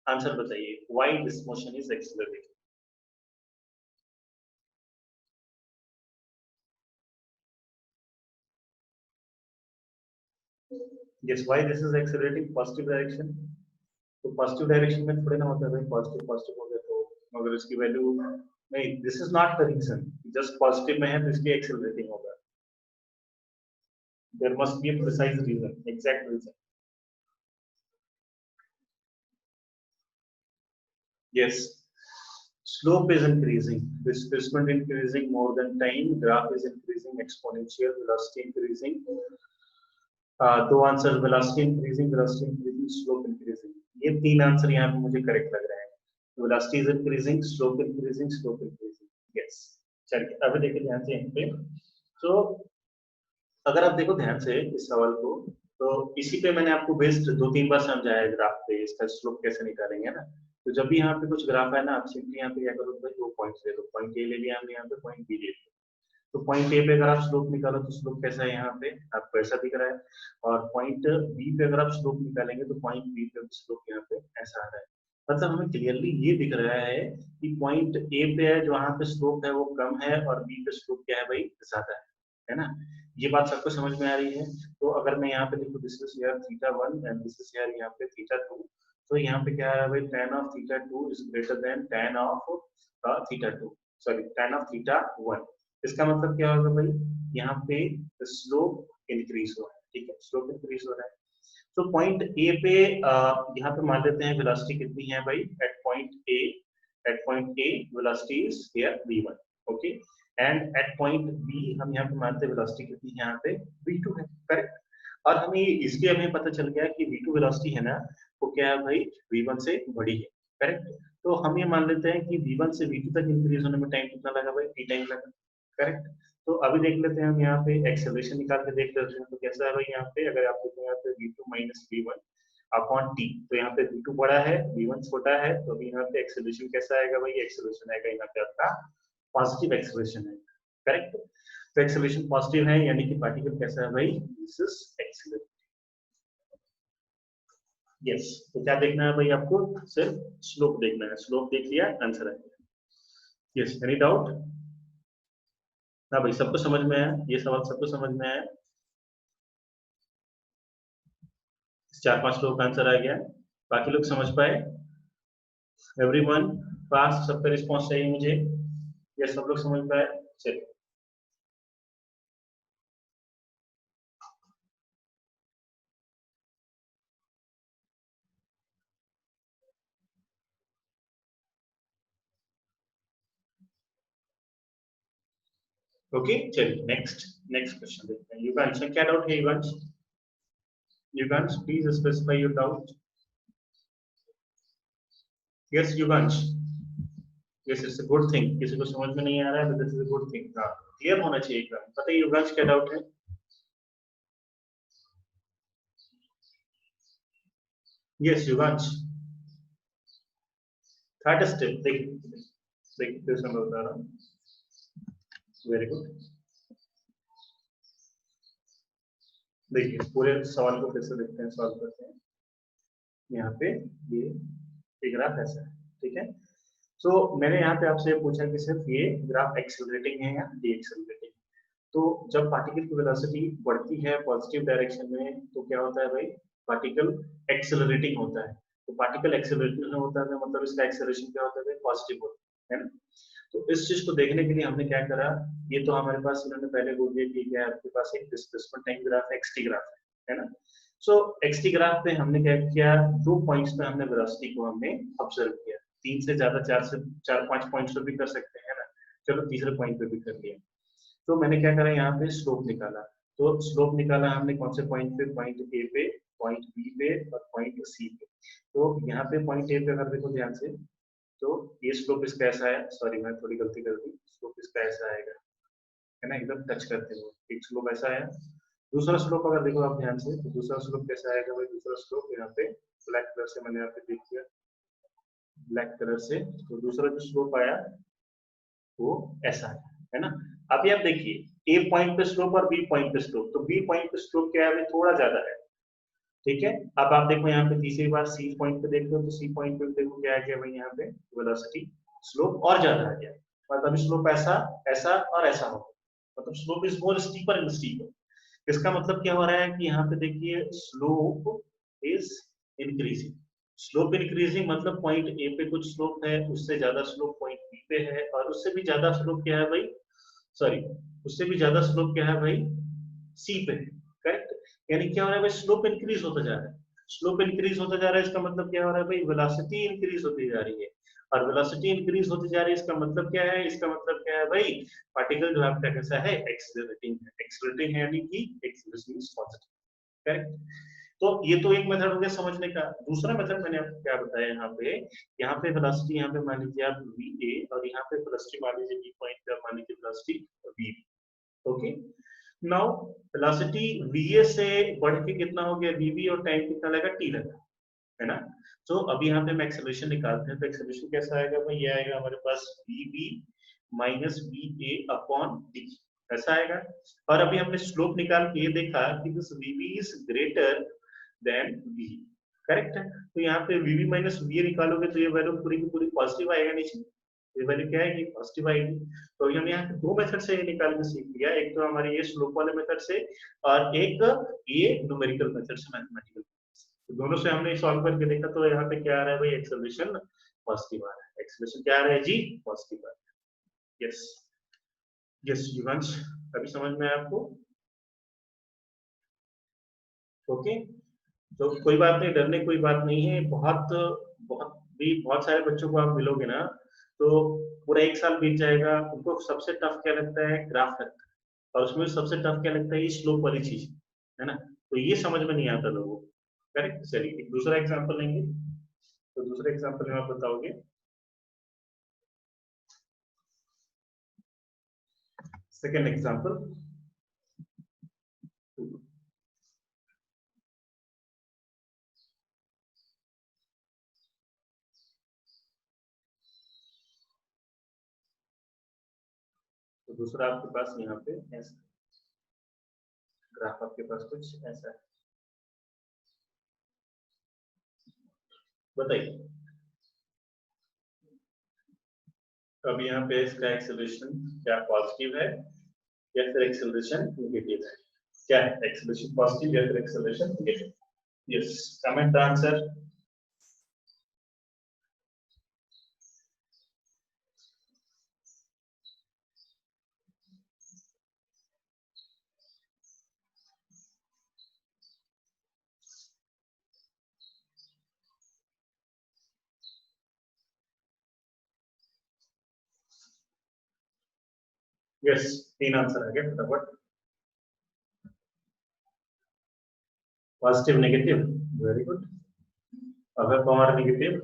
आंसर बताइए why this motion is accelerating. Yes, why this is accelerating, positive direction. तो पॉजिटिव डायरेक्शन में थोड़े ना होता है भाई, पॉजिटिव पॉजिटिव हो गया तो अगर इसकी वैल्यू नहीं, this is not the reason, just positive में है तो इसलिए एक्सेलरेटिंग होगा। There must be a precise reason, exact reason. Yes, slope is increasing, displacement increasing more than time, graph is increasing, exponential velocity increasing, दो answer, velocity increasing, slope increasing, ये तीन answer यहाँ पे मुझे करेक्ट लग रहे हैं। velocity is increasing, slope increasing, slope increasing, yes। चलिए अभी देखिए ध्यान से यहाँ पे, तो अगर आप देखो ध्यान से इस सवाल को, तो इसी पे मैंने आपको बेस्ड दो तीन बार समझाया है ग्राफ पे इसका स्लोप कैसे निकालेंगे ना। तो जब भी यहाँ पे कुछ ग्राफ है ना, आप सिंपली यहाँ पे क्या करो भाई, दो पॉइंट्स ले लो, पॉइंट ए ले लिया हमने, यहाँ पे पॉइंट बी ले लिया। तो पॉइंट ए पे अगर आप स्लोप निकालो तो स्लोप कैसा है यहाँ पे आपको ऐसा दिख रहा है, और पॉइंट बी पे अगर आप स्लोप निकालेंगे तो पॉइंट बी पे स्लोप यहाँ पे ऐसा आ रहा है। मतलब हमें क्लियरली ये दिख रहा है कि पॉइंट ए पे है जो वहाँ पे स्लोप है वो कम है, और बी पे स्लोप क्या है भाई, ज्यादा है ना। ये बात सबको समझ में आ रही है। तो अगर मैं यहाँ पे देखूँ, this is here theta 1 and this is here यहाँ पे थीटा 2, तो यहाँ पे क्या है भाई, tan of theta 2 is greater then tan of theta 2, sorry tan of theta 1। इसका मतलब क्या होगा भाई, यहाँ पे स्लोप इंक्रीज हो रहा है, ठीक है, स्लोप इंक्रीज हो रहा है। तो पॉइंट ए पे यहाँ पे मान लेते हैं वेलोसिटी कितनी है भाई, at point A velocity is here v1, okay, and at point B हम यहाँ पे मानते हैं वेलोसिटी कितनी है, यहाँ पे v2 है, करेक्ट। और हमें इसलिए हमें पता चल गया कि v2 वेलोसिटी है ना, वो क्या है भाई, v1 से बड़ी है, करेक्ट। तो हम ये मान लेते हैं कि v1 से v2 तक इंक्रीज होने में टाइम कितना लगा भाई, t टाइम लगा, करेक्ट। तो अभी देख लेते हैं हम यहाँ पे एक्सेलरेशन निकाल के देख लेते हैं, तो कैसा है भाई, यहाँ पे अगर आप देखो यहाँ पे v2 minus v1 upon t, तो यहाँ पे v2 बड़ा है v1 छोटा है, तो अभी यहाँ पे एक्सेलरेशन कैसा आएगा भाई, एक्सेलरेशन आएगा यहाँ पे आपका पॉजिटिव एक्सेलरेशन है, करेक्ट। तो एक्सेलरेशन पॉजिटिव है यानी कि पार्टिकल कैसा है भाई, दिस इज एक्सेलरेटिंग। यस, तो क्या देखना है भाई आपको, सिर्फ स्लोप देखना है, स्लोप देख लिया आंसर है। Yes, any doubt? ना भाई सबको समझ में आया, ये सवाल सबको समझ में आया, चार पांच लोगों का आंसर आ गया, बाकी लोग समझ पाए, एवरीवन पास, सबका रिस्पॉन्स चाहिए मुझे, ये सब लोग समझ पाए, चलिए। ओके चलिए, नेक्स्ट नेक्स्ट क्वेश्चन देखते हैं। युगांश, क्या डाउट है Yugansh? Yugansh please specify your doubt. Yes Yugansh, yes it's a good thing, किसी को समझ में नहीं आ रहा है तो this is a good thing, clear होना चाहिए एकदम। बताइए युगांश क्या डाउट है? यस युगांश, थर्ड स्टेप देखिए, देखिए फिर से मैं बता रहा हूँ, वेरी गुड। देखिए पूरे सवाल को फिर से देखते हैं, सॉल्व करते हैं। यहाँ पे ये ग्राफ ऐसा है, ठीक है। तो मैंने यहाँ पे आपसे पूछा कि सिर्फ ये ग्राफ एक्सेलरेटिंग है या डी एक्सेलरेटिंग। तो जब पार्टिकल की वेलोसिटी बढ़ती है पॉजिटिव डायरेक्शन में तो क्या होता है भाई, पार्टिकल एक्सेलरेटिंग होता है। तो पार्टिकल एक्सेलरेटिंग होता है मतलब इसका एक्सेलरेशन क्या होता है, पॉजिटिव होता है ना। तो इस चीज को देखने के लिए हमने क्या करा, ये तो हमारे पास इन्होंने पहले बोल दिया कि क्या आपके पास एक डिस्प्लेसमेंट टाइम ग्राफ है, एक्सटी ग्राफ है ना। सो एक्सटी ग्राफ पे हमने क्या किया, 2 पॉइंट्स पे हमने वेलोसिटी को हमने ऑब्जर्व किया, 3 से ज्यादा 4 5 पॉइंट्स पे भी कर सकते हैं ना, चलो तीसरे पॉइंट पे भी कर लिया। तो मैंने क्या करा, यहाँ पे स्लोप निकाला। तो स्लोप निकाला हमने कौन से पॉइंट पे, पॉइंट ए पे, पॉइंट बी पे और पॉइंट सी पे। तो यहाँ पे पॉइंट ए पे अगर देखो ध्यान से, तो ये स्लोप इसका ऐसा है, सॉरी मैं थोड़ी गलती कर दी, स्लोप इसका ऐसा आएगा, है ना, एकदम टच करते हुए एक स्लोप ऐसा है। दूसरा स्लोप अगर देखो आप ध्यान से, तो दूसरा स्लोप कैसा आएगा भाई, दूसरा स्लोप यहाँ पे ब्लैक कलर से मैंने यहाँ पे देख लिया, ब्लैक कलर से, तो दूसरा जो स्लोप आया वो ऐसा है ना। अभी आप देखिए ए पॉइंट पे स्लोप और बी पॉइंट पे स्लोप, तो बी पॉइंट पे स्लोप क्या है, थोड़ा ज्यादा है, ठीक है। अब आप देखो यहाँ पे तीसरी बार सी पॉइंट पे देखते हो, तो सी पॉइंट पे देखो क्या आ गया भाई, यहाँ पे वेलोसिटी स्लोप और ज्यादा आ गया, मतलब स्लोप ऐसा ऐसा और ऐसा हो, मतलब slope is more steeper and steeper. इसका मतलब क्या हो रहा है कि यहाँ पे देखिए slope is increasing, slope increasing मतलब पॉइंट ए पे कुछ स्लोप है, उससे ज्यादा स्लोप पॉइंट बी पे है, और उससे भी ज्यादा स्लोप क्या है भाई, सॉरी उससे भी ज्यादा स्लोप क्या है भाई, सी पे है, करेक्ट। यानी क्या हो रहा है भाई, स्लोप इंक्रीज होता जा रहा है, स्लोप इंक्रीज होता जा रहा है, इसका मतलब क्या हो रहा है भाई, वेलोसिटी इंक्रीज होती जा रही है, और वेलोसिटी इंक्रीज होती जा रही है, इसका मतलब क्या है, इसका मतलब क्या है भाई, पार्टिकल जो आपका कैसा है, एक्सेलरेटिंग है, एक्सेलरेटिंग है यानी कि एक्सेलरेशन इज पॉजिटिव, करेक्ट। तो ये तो एक मेथड हो गया समझने का। दूसरा मेथड मैंने आपको क्या बताया, यहाँ पे वेलोसिटी, यहाँ पे मान लीजिए आप वी ए, और यहाँ पे वेलोसिटी मान लीजिए बी पॉइंट पे, मान लीजिए velocity V, okay. Now velocity VA से बढ़ के कितना हो गया, वीवी, और टाइम कितना लगा, टी लगा, है ना। तो अभी यहाँ पे हम एक्सेलरेशन निकालते हैं, तो एक्सेलरेशन कैसा आएगा भाई, ये आएगा हमारे पास VV minus V A upon D, ऐसा आएगा। और अभी हमने स्लोप निकाल के ये देखा कि this VV is greater than V, correct है। तो यहाँ पे वीवी माइनस वी निकालोगे तो ये वैल्यू पूरी की पूरी पॉजिटिव आएगा नीचे, ये वैल्यू क्या आएगी, पॉजिटिव आएगी। तो हम यहाँ पे दो मेथड से ये निकाल के सीख लिया, एक तो हमारे ये स्लोप वाले मेथड से, और एक ये न्यूमेरिकल मेथड से, मैथमेटिकल। तो दोनों से हमने सॉल्व करके देखा, तो यहाँ पे क्या आ रहा है भाई, एक्सेलरेशन पॉजिटिव आ रहा है, एक्सेलरेशन क्या आ रहा है जी, पॉजिटिव आ रहा है। यस यस युगांश, अभी समझ में आया आपको, ओके। तो कोई बात नहीं, डरने कोई बात नहीं है, बहुत बहुत भी बहुत सारे बच्चों को आप मिलोगे ना, तो पूरा एक साल बीत जाएगा, उनको सबसे टफ क्या लगता है, ग्राफ लगता है, और उसमें सबसे टफ क्या लगता है, ये स्लोप वाली चीज, है ना। तो ये समझ में नहीं आता लोगों को, करेक्ट। चलिए एक दूसरा एग्जांपल लेंगे, तो दूसरे एग्जांपल में आप बताओगे, सेकेंड एग्जांपल। तो दूसरा आपके पास यहाँ पे ऐसा ग्राफ, आपके पास कुछ ऐसा है, बताइए। तो अभी यहाँ पे इसका एक्सेलरेशन क्या पॉजिटिव है या फिर एक्सेलरेशन नेगेटिव है, क्या है, एक्सेलरेशन पॉजिटिव या फिर acceleration negative. Yes, comment the answer. Yes, तीन आंसर आ गए फटाफट। Positive negative, very good. अगर पवार नेगेटिव,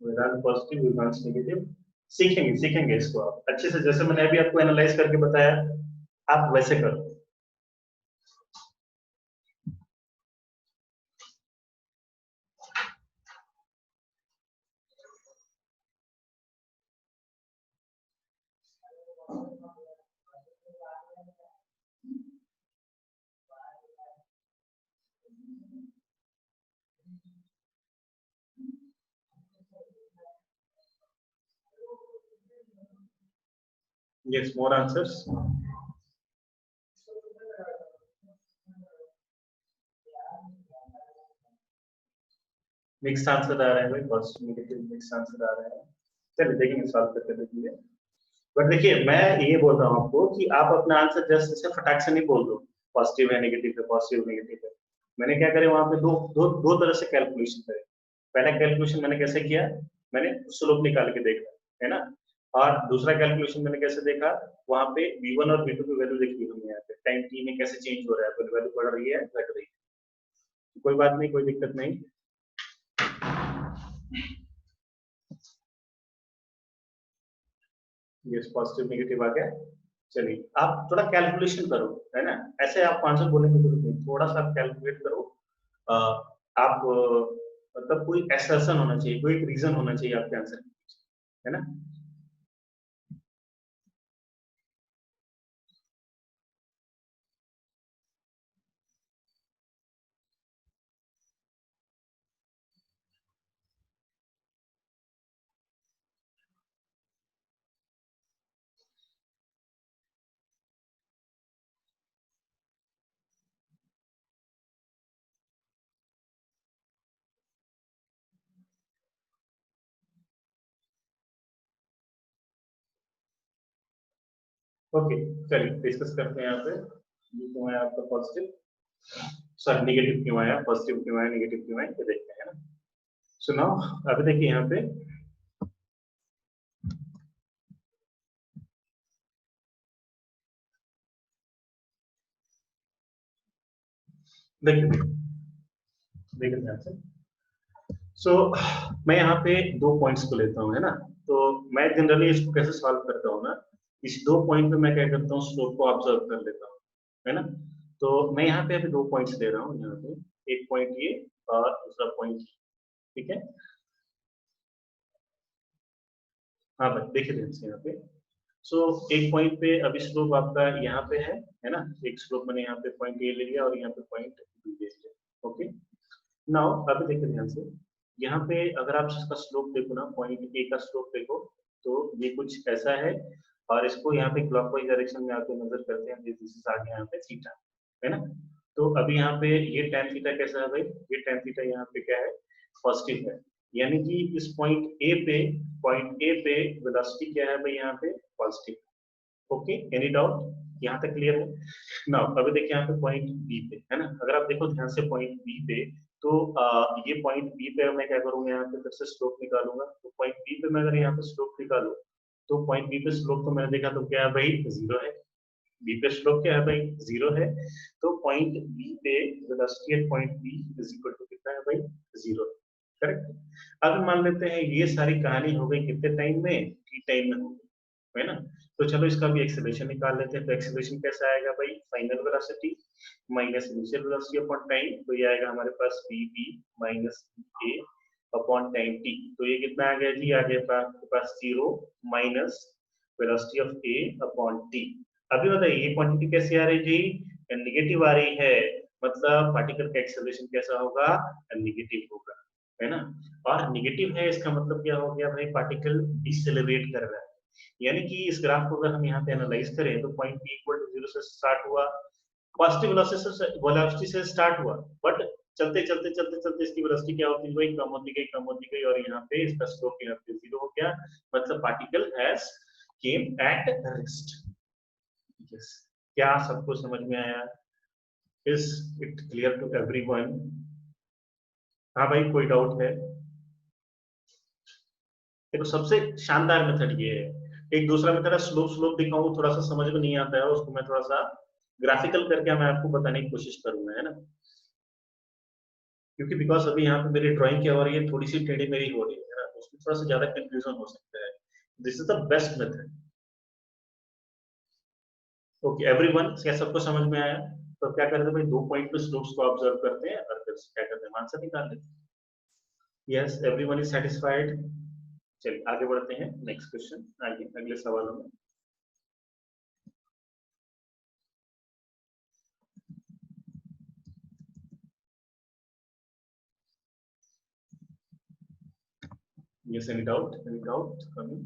वेदांत पॉजिटिव, विभांश नेगेटिव। सीखेंगे सीखेंगे इसको आप अच्छे से, जैसे मैंने अभी आपको एनालाइज करके बताया, आप वैसे करो। Yes, more answers. Mix answer आ रहे हैं भाई, पॉजिटिव नेगेटिव मिक्स आंसर आ रहे हैं। चलिए देखेंगे, सॉल्व करके देखेंगे। बट देखिए मैं ये बोल रहा हूँ आपको कि आप अपना आंसर जस्ट ऐसे फटाक से नहीं बोल दो, पॉजिटिव है नेगेटिव है, पॉजिटिव नेगेटिव है। मैंने क्या करे वहां पे दो दो दो तरह से कैलकुलेशन करे। पहला कैलकुलेशन मैंने कैसे किया, मैंने स्लोप निकाल के देखा, है ना। और दूसरा कैलकुलेशन मैंने कैसे देखा, वहां पे v1 और v2 की वैल्यू देखी हमने, यहाँ पे टाइम t में कैसे चेंज हो रहा है, वैल्यू बढ़ रही है घट रही है। कोई बात नहीं, कोई दिक्कत नहीं। ये पॉजिटिव नेगेटिव आ गया। चलिए आप थोड़ा कैलकुलेशन करो, है ना। ऐसे आप आंसर बोलने की जरूरत नहीं, थोड़ा सा आप कैलकुलेट करो। अ, आप मतलब कोई एसर्शन होना चाहिए, कोई एक रीजन होना चाहिए आपके आंसर के पीछे, है ना। ओके, चलिए डिस्कस करते हैं यहाँ पे। ये क्यों है आपका पॉजिटिव, सॉरी नेगेटिव क्यों आया, पॉजिटिव क्यों आया, नेगेटिव क्यों आया, ये देखते हैं, है ना। सुनाओ। अभी देखिए यहाँ पे, देखिए देखिए ध्यान से। सो मैं यहाँ पे दो पॉइंट्स को लेता हूँ, है ना। तो मैं जनरली इसको कैसे सॉल्व करता हूँ ना, इस दो पॉइंट पे मैं क्या करता हूँ, स्लोप को ऑब्जर्व कर लेता हूँ, है ना। तो मैं यहाँ पे अभी दो पॉइंट्स ले रहा हूँ, यहाँ पे एक पॉइंट ये और दूसरा पॉइंट, ठीक है। हाँ भाई देखिए ध्यान से यहाँ पे। सो एक पॉइंट पे अभी स्लोप आपका यहाँ पे है ना। एक स्लोप मैंने यहाँ पे पॉइंट ए ले लिया और यहाँ पे पॉइंट बी ले लिया, ओके। नाउ अभी देखिए ध्यान से, यहाँ पे अगर आप इसका स्लोप देखो ना, पॉइंट ए का स्लोप देखो, तो ये कुछ ऐसा है। और इसको यहाँ पे क्लॉकवाइज डायरेक्शन में आके नजर करते हैं, दिस इज आगे यहाँ पे थीटा, है ना। तो अभी यहाँ पे ये tan थीटा कैसा है भाई, ये tan थीटा यहाँ पे क्या है, पॉजिटिव है। यानी कि इस पॉइंट ए पे वेलोसिटी क्या है भाई, यहाँ पे पॉजिटिव। ओके, एनी डाउट यहाँ तक क्लियर है। नाउ अभी देखिए यहाँ पे पॉइंट बी पे, है ना। अगर आप देखो ध्यान से पॉइंट बी पे, तो ये पॉइंट बी पे मैं क्या करूंगा, यहाँ पे फिर से स्लोप निकालूंगा। तो पॉइंट बी पे मैं अगर यहाँ पे स्लोप निकालू, तो पॉइंट बी पे स्लोप तो मैंने देखा तो क्या है भाई, जीरो है। बी पे स्लोप क्या है भाई, जीरो है। तो पॉइंट बी पे velocity at point B is equal to कितना है भाई, जीरो। करेक्ट। अब मान लेते हैं ये सारी कहानी हो गई कितने टाइम में, टी टाइम में हो गई, है ना। तो चलो इसका भी एक्सेलरेशन निकाल लेते हैं। तो एक्सेलरेशन कैसा आएगा भाई, final velocity minus initial velocity upon time, तो ये आएगा हमारे पास V B minus A upon time T. तो ये कितना आ गया जी, आ गया आपके पास zero minus velocity of A upon T. अभी बताइए ये क्वांटिटी कैसी आ रही जी, नेगेटिव आ रही है। मतलब पार्टिकल का एक्सेलरेशन कैसा होगा, नेगेटिव होगा, है ना। और नेगेटिव है इसका मतलब क्या हो गया भाई, पार्टिकल डिसेलेरेट कर रहा है। यानी कि इस ग्राफ को अगर हम यहाँ पे एनालाइज करें, तो point B equal to zero से स्टार्ट हुआ, पॉजिटिव वेलोसिटी से स्टार्ट हुआ, बट चलते चलते चलते चलते इसकी वेलोसिटी क्या होती गई, कम होती गई, कम होती गई, और यहाँ पे इसका स्लोप यहाँ पे जीरो हो गया। मतलब particle has came at rest. Yes, क्या सबको समझ में आया, is it clear to everyone. हाँ भाई कोई डाउट है, देखो सबसे शानदार मेथड ये है। एक दूसरा मेथड है स्लोप, स्लोप दिखाऊं थोड़ा सा समझ में नहीं आता है, उसको मैं थोड़ा सा ग्राफिकल करके मैं आपको बताने की कोशिश करूंगा, है ना। क्योंकि बिकॉज अभी यहाँ पे मेरी ड्राइंग क्या हो रही है, थोड़ी सी टेढ़ी मेढ़ी हो रही है ना, तो उसमें थोड़ा सा ज्यादा कंफ्यूजन हो सकता है। This is the best method. Okay everyone, क्या सबको समझ में आया। तो क्या करते हैं भाई, दो पॉइंट पे स्लोप्स को ऑब्जर्व करते हैं और फिर क्या करते हैं, आंसर निकाल लेते हैं। Yes everyone is satisfied. चलिए आगे बढ़ते हैं, नेक्स्ट क्वेश्चन, आगे अगले सवालों में। Yes any doubt, any doubt coming.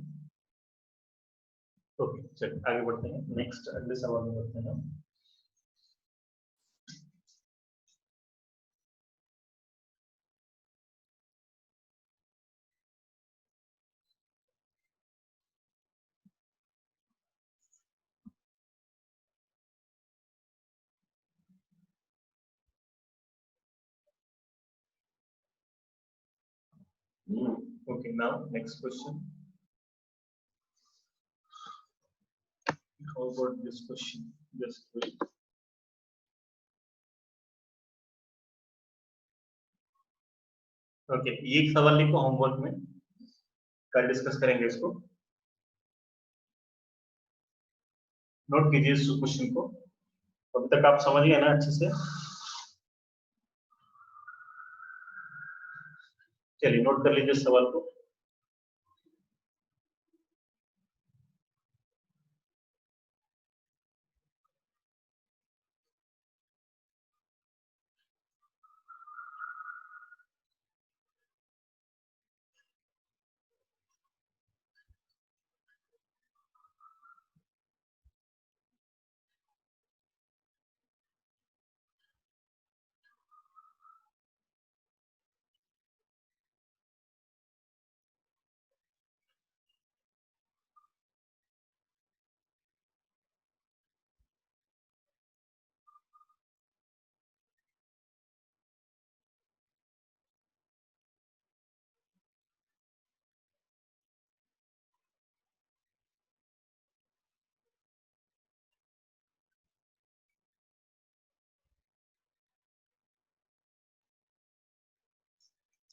Okay चलिए आगे बढ़ते हैं, नेक्स्ट अगले सवाल में बढ़ते हैं हम। Okay, now next question. How about this question? Just wait. Okay, ये एक सवाल लिखो होमवर्क में, कल डिस्कस करेंगे इसको। नोट कीजिए इस क्वेश्चन को। अभी तक आप समझ गए ना अच्छे से? चलिए नोट कर लीजिए सवाल को।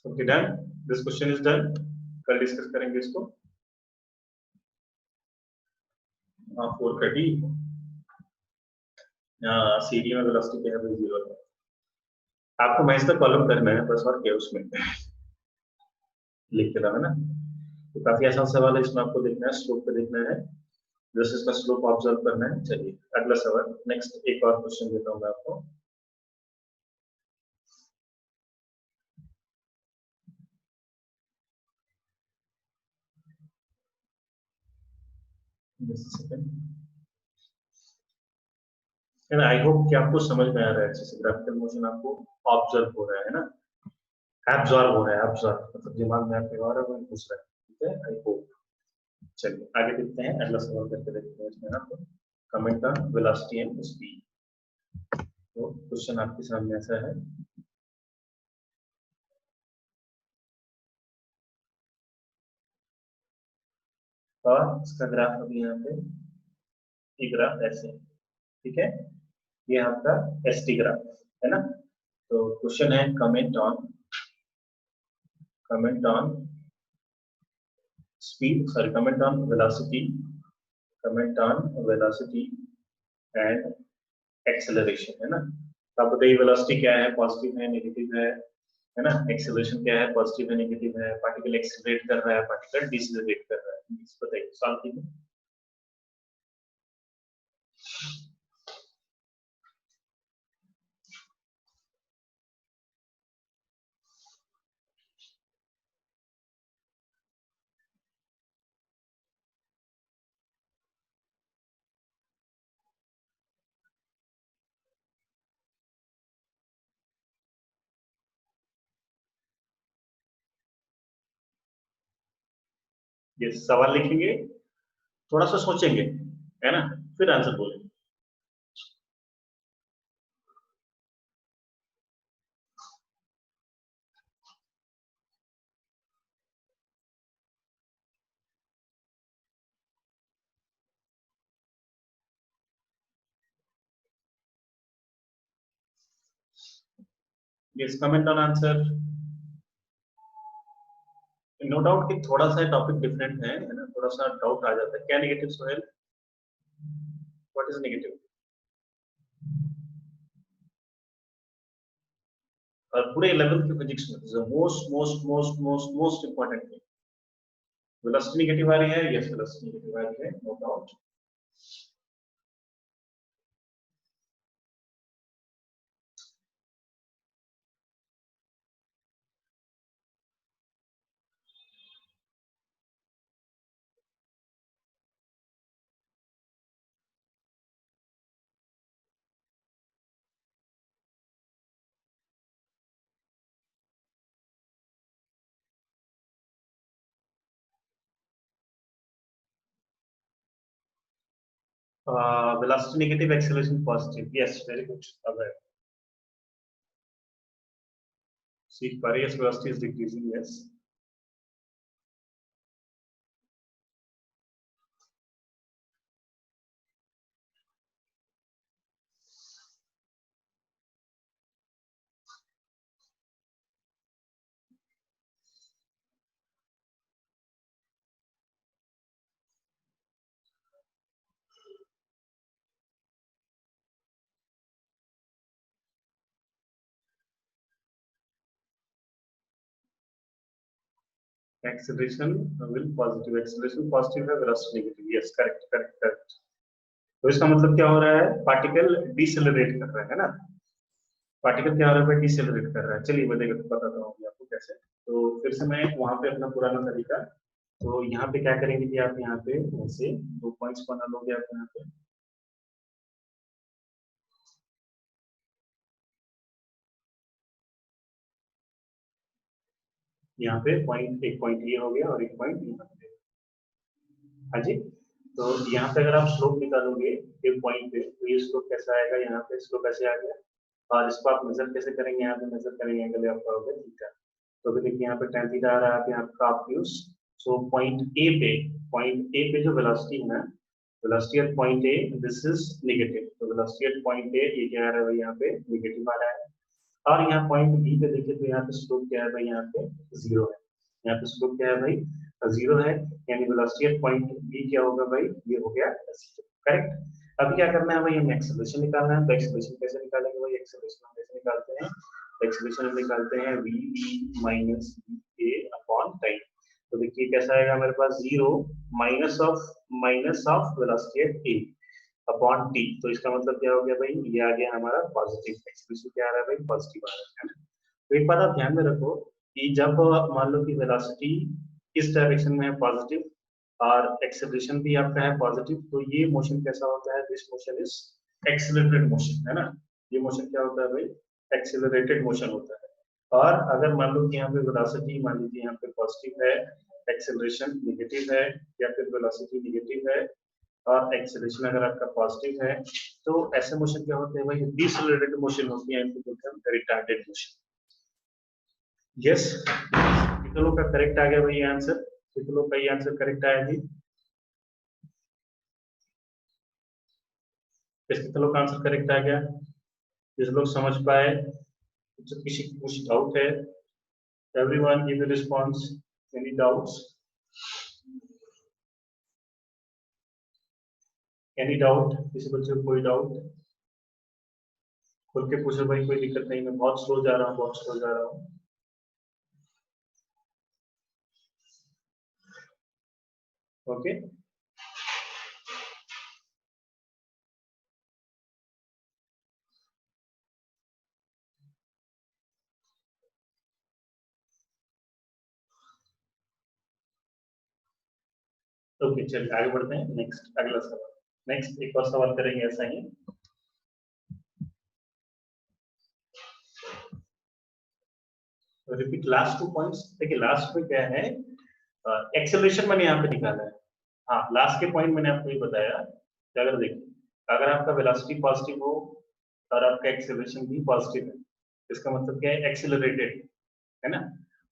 Okay done, this question is done. कल डिस्कस करेंगे इसको। 430 सीडी में वेलोसिटी क्या है, 0 है। आपको मैच का कॉलम करना है बस, और क्या उसमें लिख के है ना। तो काफी आसान सवाल है, इसमें आपको देखना है, स्लोप पे देखना है, जैसे इसका स्लोप ऑब्जर्व करना है। चलिए अगला सवाल, नेक्स्ट एक और क्वेश्चन देता हूँ मैं आपको। आई होप कि आपको समझ में आ रहा है अच्छे से, ग्राफिकल मोशन आपको ऑब्जर्व हो रहा है ना, एब्जॉर्ब हो रहा है, एब्जॉर्ब मतलब दिमाग में आपके और घुस रहा है। ठीक है, आई होप। चलिए आगे देखते हैं, अगला सवाल करके देखते हैं इसमें आपको। Comment on velocity and speed. तो क्वेश्चन आपके सामने ऐसा है, और इसका ग्राफ अभी यहाँ पे, ये ग्राफ ऐसे है। ठीक है, ये आपका एसटी ग्राफ है ना। तो क्वेश्चन है, comment on speed, sorry comment on velocity, comment on velocity and acceleration, है ना। तो आप बताइए वेलोसिटी क्या है, पॉजिटिव है, नेगेटिव है ना। एक्सेलरेशन क्या है, पॉजिटिव है, नेगेटिव है। पार्टिकल एक्सेलरेट कर रहा है, पार्टिकल डिसेलरेट कर रहा है, बताइए सॉल्व कीजिए। ये सवाल लिखेंगे, थोड़ा सा सोचेंगे, है ना, फिर आंसर बोलेंगे। Yes, comment on answer. No doubt कि थोड़ा सा टॉपिक डिफरेंट है ना, थोड़ा सा डाउट आ जाता है। क्या negative Sohail, what is negative? और पूरे 11th के फिजिक्स में most most most most most important thing, velocity negative आ रही है, यस वेलोसिटी नेगेटिव आ रही है, no doubt. velocity negative, acceleration positive, yes, very good, aware. See, Paris velocity is decreasing, yes. Acceleration will positive, acceleration positive है, velocity negative, yes correct correct correct. तो इसका मतलब क्या हो रहा है, पार्टिकल डिसेलरेट कर रहा है ना, पार्टिकल क्या हो रहा है, डिसेलरेट कर रहा है। चलिए मैं देखो बताता हूँ अभी आपको कैसे। तो फिर से मैं वहां पे अपना पुराना तरीका, तो यहाँ पे क्या करेंगे कि आप यहाँ पे ऐसे 2 पॉइंट्स बना लोगे आप यहाँ पे, यहाँ पे पॉइंट, एक पॉइंट ये हो गया और एक पॉइंट यहाँ पे। हाँ जी, तो यहाँ पे अगर आप स्लोप निकालोगे एक पॉइंट पे, तो ये स्लोप कैसा आएगा, यहाँ पे स्लोप ऐसे आ गया। और इसको आप मेजर कैसे करेंगे, यहाँ पे मेजर करेंगे एंगल आप पाओगे थीटा। तो अभी देखिए यहाँ पे tan थीटा आ रहा है यहाँ पे आप यूज। सो पॉइंट ए पे जो वेलोसिटी है ना, velocity at point A this is negative, तो वेलोसिटी एट पॉइंट ए ये क्या आ रहा है भाई, यहाँ पे नेगेटिव आ रहा है। और यहाँ पॉइंट बी पे देखिए तो यहाँ पे स्लोप क्या है भाई, यहाँ पे जीरो है। यहाँ पे स्लोप क्या है भाई, जीरो है, यानी वेलोसिटी एट पॉइंट बी क्या होगा भाई, ये हो गया करेक्ट। अभी क्या करना है भाई, हमें एक्सेलरेशन निकालना है। तो एक्सेलरेशन कैसे निकालेंगे भाई, एक्सेलरेशन हम कैसे निकालते हैं, एक्सेलरेशन हम निकालते हैं V B minus A upon time. तो देखिए कैसा आएगा हमारे पास, zero minus of velocity at A upon T. तो इसका मतलब क्या हो गया भाई, ये आ गया हमारा पॉजिटिव, एक्सप्रेशन क्या आ रहा है भाई, पॉजिटिव आ रहा है ना। तो एक बात आप ध्यान में रखो कि जब मान लो कि वेलोसिटी इस डायरेक्शन में है पॉजिटिव और एक्सेलरेशन भी आपका है पॉजिटिव, तो ये मोशन कैसा होता है, this motion is accelerated motion है ना। ये मोशन क्या होता है भाई, एक्सेलरेटेड मोशन होता है। और अगर मान लो कि यहाँ पे वेलोसिटी मान लीजिए यहाँ पे पॉजिटिव है, एक्सेलरेशन नेगेटिव है, या फिर वेलोसिटी नेगेटिव है और एक्सेलरेशन अगर आपका पॉजिटिव है, तो ऐसे मोशन क्या होते हैं भाई, डिसेलरेटेड मोशन होती है, इनको बोलते हैं रिटार्डेड मोशन। यस, कितने लोग का करेक्ट आ गया भाई ये आंसर, कितने लोग का ये आंसर करेक्ट आया जी, कितने लोग का आंसर करेक्ट आ गया, जिस लोग समझ पाए, जो किसी को कुछ डाउट है, everyone give the response, any doubts, any doubt, किसी बच्चे को कोई डाउट खुल के पूछो भाई, कोई दिक्कत नहीं, मैं बहुत स्लो जा रहा हूँ, बहुत स्लो जा रहा हूँ। ओके, ओके चलिए आगे बढ़ते हैं, नेक्स्ट अगला सवाल, नेक्स्ट एक और सवाल करेंगे ऐसा ही। रिपीट लास्ट 2 पॉइंट्स, देखिए लास्ट में क्या है, एक्सेलरेशन मैंने यहाँ पे निकाला है। हाँ लास्ट के पॉइंट मैंने आपको ये बताया कि अगर देखिए अगर आपका वेलोसिटी पॉजिटिव हो और आपका एक्सेलरेशन भी पॉजिटिव है, इसका मतलब क्या है, एक्सेलरेटेड है ना।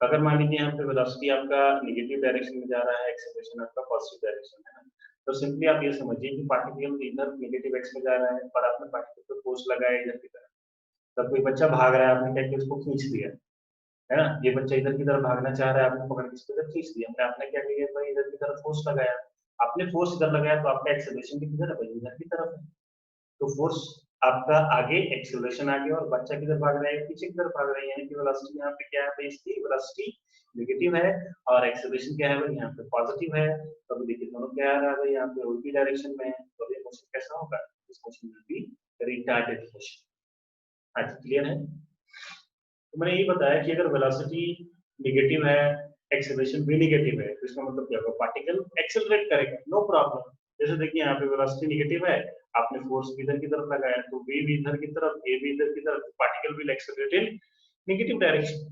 अगर मान लीजिए यहाँ पे वेलोसिटी आपका नेगेटिव डायरेक्शन में जा रहा है, एक्सेलरेशन आपका पॉजिटिव डायरेक्शन है ना, तो सिंपली आप ये समझिए कि पार्टिकल इधर नेगेटिव एक्स में जा रहा है और आपने पार्टिकल पे फोर्स लगाया इधर की तरफ। तब कोई बच्चा भाग रहा है, आपने क्या किया, उसको खींच लिया है ना, ये बच्चा इधर की तरफ भागना चाह रहा है, आपने पकड़ के इसको इधर खींच लिया, मतलब आपने क्या किया भाई, इधर की तरफ फोर्स लगाया, आपने फोर्स इधर लगाया तो आपका एक्सेलरेशन किधर है भाई, इधर की तरफ है। तो फोर्स आपका आगे, एक्सेलरेशन आगे, और बच्चा किधर भाग रहा है, पीछे की तरफ भाग रहा है, यानी कि वेलोसिटी यहाँ पे क्या है भाई, इसकी वेलोसिटी नेगेटिव है और एक्सेलरेशन क्या है भाई, यहाँ पे पॉजिटिव है। तो अभी देखिए दोनों क्या आ रहा है भाई, यहाँ पे उल्टी डायरेक्शन में है, तो ये मोशन कैसा होगा, इस मोशन में भी रिटार्डेड मोशन। आज क्लियर है। तो मैंने ये बताया कि अगर वेलोसिटी नेगेटिव है, एक्सेलरेशन भी नेगेटिव है, तो इसका मतलब क्या होगा, पार्टिकल एक्सेलरेट करेगा, नो प्रॉब्लम। जैसे देखिए यहाँ पे वेलोसिटी नेगेटिव है, आपने फोर्स भी इधर की तरफ लगाया, तो वी भी इधर की तरफ, ए भी इधर की तरफ, particle will accelerate in negative direction.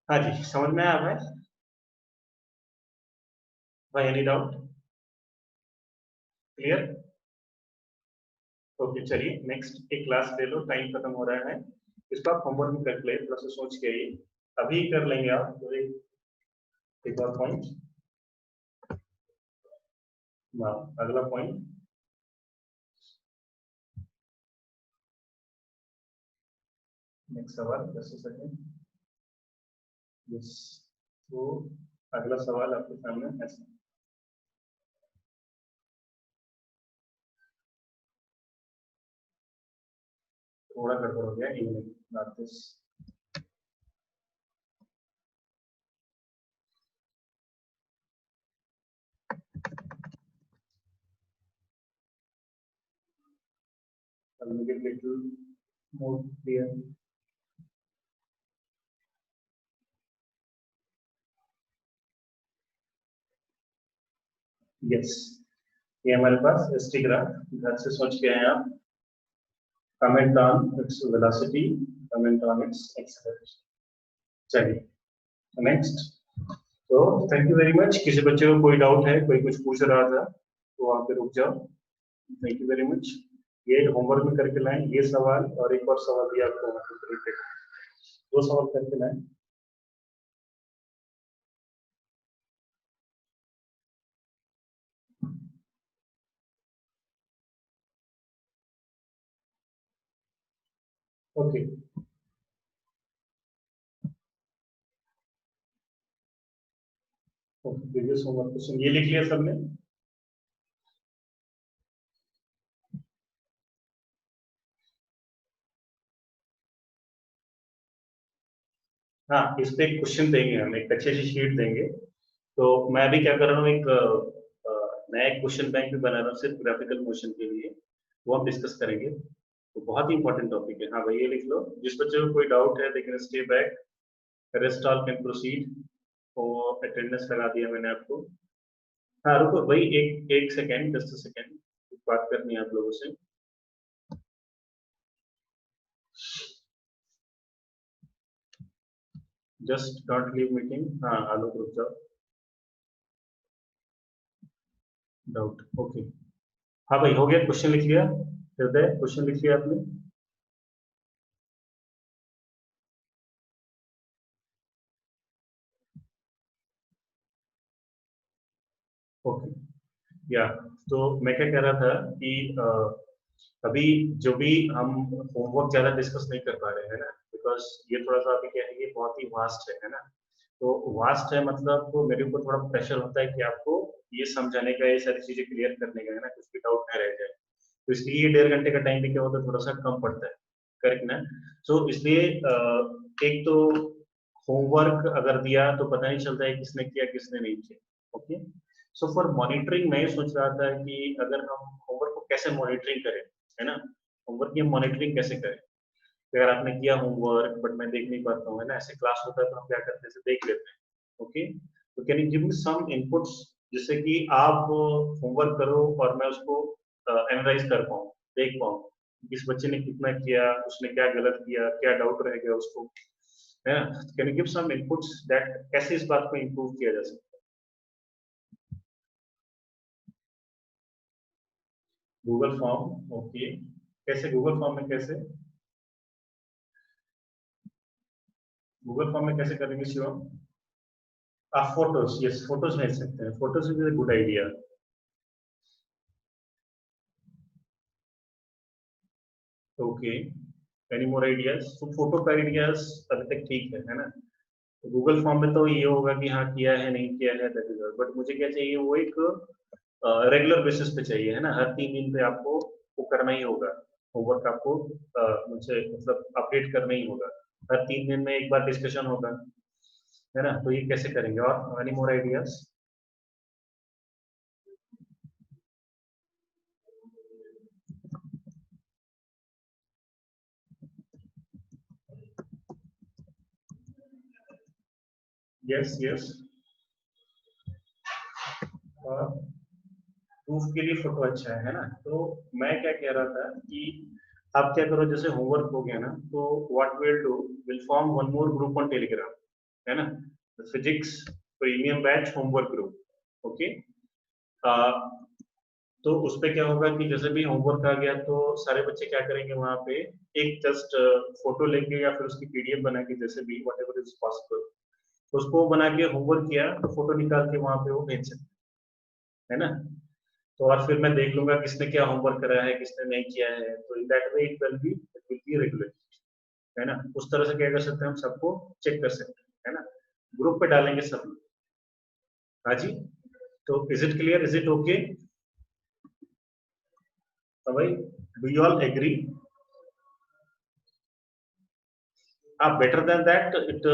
हाँ जी, समझ में आया है भाई, एनी डाउट, क्लियर। ओके चलिए नेक्स्ट एक क्लास ले लो, टाइम खत्म हो रहा है, इसको आप होमवर्क में कर ले, थोड़ा सा सोच के आइए, अभी कर लेंगे आप, तो एक और पॉइंट, अगला पॉइंट, नेक्स्ट सवाल 10 सेकंड। यस, तो अगला सवाल आपके सामने ऐसा, थोड़ा गड़बड़ हो गया, एक minute, make it little more clear. Yes, ये हमारे पास हिस्टोग्राफ घर से सोच के आए आप. Comment on its velocity, comment on its acceleration. चलिए नेक्स्ट. तो थैंक यू वेरी मच. किसी बच्चे को कोई डाउट है, कोई कुछ पूछ रहा था तो वहाँ पे रुक जाओ. Thank you very much. ये होमवर्क में करके लाएं ये सवाल, और एक और सवाल दिया आपको, 2 सवाल करके लाएं. ओके. प्रीवियस होमवर्क क्वेश्चन ये लिख लिया सबने? हाँ, इस पे एक क्वेश्चन देंगे हम, एक अच्छी सी शीट देंगे. तो मैं अभी क्या कर रहा हूँ, एक नया एक क्वेश्चन बैंक भी बना रहा हूँ सिर्फ ग्राफिकल मोशन के लिए. वो हम डिस्कस करेंगे. तो बहुत ही इंपॉर्टेंट टॉपिक है. हाँ भाई, ये लिख लो. जिस बच्चे को कोई डाउट है they can stay back. Rest all can proceed. तो अटेंडेंस लगा दिया मैंने आपको. हाँ रुको भाई, एक एक सेकेंड, जस्ट सेकेंड, बात करनी है आप लोगों से. Just don't leave meeting. हाँ आलोक रुक जाओ. Doubt okay. हाँ भाई, हो गया. क्वेश्चन लिख लिया हृदय? क्वेश्चन लिख लिया आपने? ओके. या तो मैं क्या कह रहा था कि अभी जो भी हम होमवर्क ज्यादा डिस्कस नहीं कर पा रहे हैं ना, बिकॉज ये थोड़ा सा अभी क्या है, ये बहुत ही वास्ट है ना. तो वास्ट है मतलब तो मेरे ऊपर थोड़ा प्रेशर होता है कि आपको ये समझाने का, ये सारी चीजें क्लियर करने का है ना, कुछ भी डाउट ना रह जाए. तो इसलिए ये 1.5 घंटे का टाइम भी क्या होता है, थोड़ा सा कम पड़ता है. करेक्ट ना? सो इसलिए एक तो होमवर्क अगर दिया तो पता नहीं चलता है किसने किया किसने नहीं किया. ओके. सो फॉर मॉनिटरिंग मैं ये सोच रहा था कि अगर हम होमवर्क को कैसे मॉनिटरिंग करें, है ना. होमवर्क की मॉनिटरिंग कैसे करें. अगर आपने किया होमवर्क बट मैं देख नहीं पाता हूँ, है ना, ऐसे क्लास होता है तो हम क्या करते हैं, देख लेते हैं. ओके. तो can you give me some inputs, जिससे कि आप होमवर्क करो और मैं उसको एनालाइज कर पाऊँ, देख पाऊँ किस बच्चे ने कितना किया, उसने क्या गलत किया, क्या डाउट रह गया उसको, है ना. Can you give some inputs that कैसे इस बात को इम्प्रूव किया जा सकता है. Google form. ओके. कैसे गूगल फॉर्म में कैसे? गूगल फॉर्म में कैसे करेंगे शिवम? आप फोटोज, यस फोटोज भेज सकते हैं. Photos is a good idea. Okay. Any more ideas? तो फोटो का आइडियाज अभी तक ठीक है ना. तो गूगल फॉर्म में तो ये होगा कि हाँ किया है नहीं किया है, दैट इज. बट मुझे क्या चाहिए, वो एक रेगुलर बेसिस पे चाहिए, है ना. हर 3 दिन पे आपको वो करना ही होगा. होमवर्क आपको मुझे मतलब अपडेट करना ही होगा. हर 3 दिन में एक बार डिस्कशन होगा, है ना. तो ये कैसे करेंगे? और any more ideas? Yes yes. Proof के लिए फोटो अच्छा है ना. तो मैं क्या कह रहा था कि आप क्या करो, जैसे होमवर्क हो गया ना, तो what will do, will form one more group on Telegram, है ना. Physics premium batch homework group. Okay. तो उस पे क्या होगा कि जैसे भी होमवर्क आ गया तो सारे बच्चे क्या करेंगे, वहां पे एक जस्ट फोटो लेंगे या फिर उसकी पीडीएफ बना के, जैसे भी वट एवर इज पॉसिबल, तो उसको बना के होमवर्क किया तो फोटो निकाल के वहां पे वो भेज सकते हैं, है ना. तो और फिर मैं देख लूंगा किसने क्या होमवर्क करा है किसने नहीं किया है. तो in that way it will be regular, है ना. उस तरह से क्या कर सकते हैं, हम सबको चेक कर सकते हैं, है ना. ग्रुप पे डालेंगे सब लोग. हाँ जी. तो is it clear, is it okay? तो भाई, डू यू ऑल एग्री? हाँ, better than that it.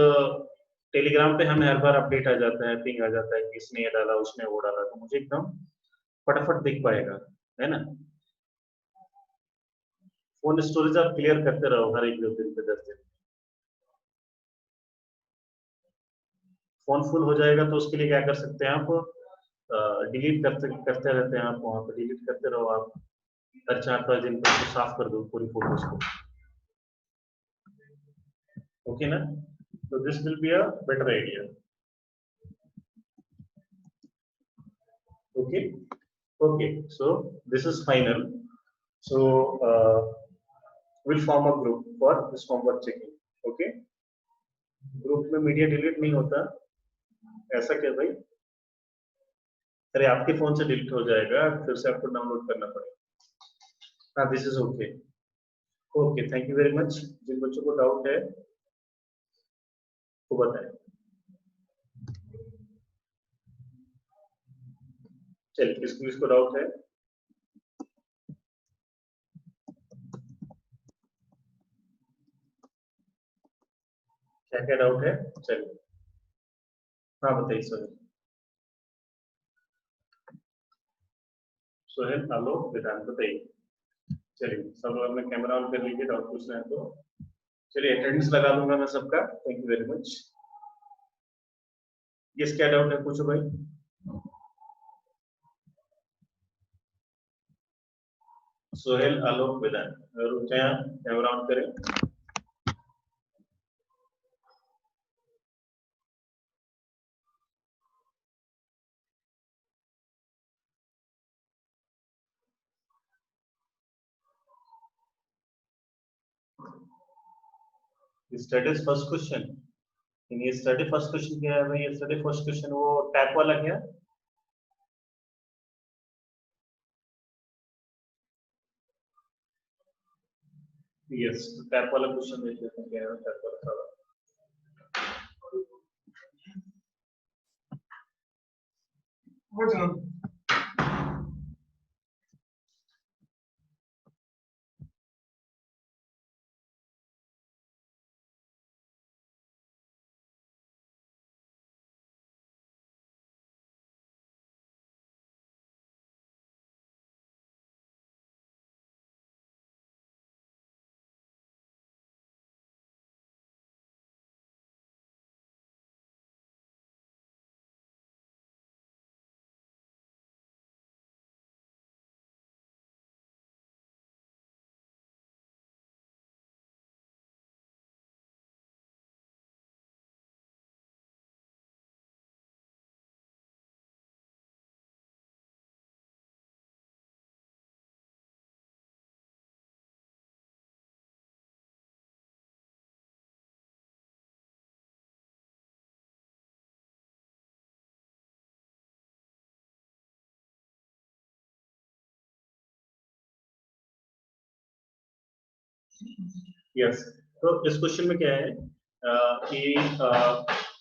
Telegram पे हमें हर बार अपडेट आ जाता है, पिंग आ जाता है कि इसने ये डाला उसने वो डाला, तो मुझे एकदम फटाफट दिख पाएगा, है ना. फोन स्टोरेज आप क्लियर करते रहो हर एक 2 दिन पे 10 दिन। फोन फुल हो जाएगा तो उसके लिए क्या कर सकते हैं आप, डिलीट करते रहते हैं आप, वहां पे डिलीट करते रहो आप, हर 4-5 दिन पे उसको साफ कर दो पूरी फोटोज को। ओके ना? तो this will be a better idea. Okay, okay, so this is final. So we'll form a group for this homework checking. Okay, group में मीडिया डिलीट नहीं होता, ऐसा क्या भाई? अरे आपके फोन से डिलीट हो जाएगा, फिर से आपको डाउनलोड करना पड़ेगा। हाँ, this is okay. Okay, thank you very much. जिन बच्चों को डाउट है वो बताएं। चलिए, किसको डाउट है? क्या क्या डाउट है? चलिए, हाँ बताइए। सोहेल, हेलो, वेदांत, बताइए। चलिए, सब लोग अपना कैमरा ऑन कर लीजिए, डाउट पूछना है तो। चलिए, अटेंडेंस लगा दूंगा मैं सबका। Thank you very much. Yes, क्या डाउट है? पूछो भाई। सोहेल, आलोक, वेदांत, रुक जाए, कैमरा ऑन करें। Study first question. ये स्टडी फर्स्ट क्वेश्चन क्या है भाई? ये स्टडी फर्स्ट क्वेश्चन वो टैप वाला क्या? यस, टैप वाला क्वेश्चन देख लेते हैं क्या है टैप वाला सवाल। यस, तो इस क्वेश्चन में क्या है कि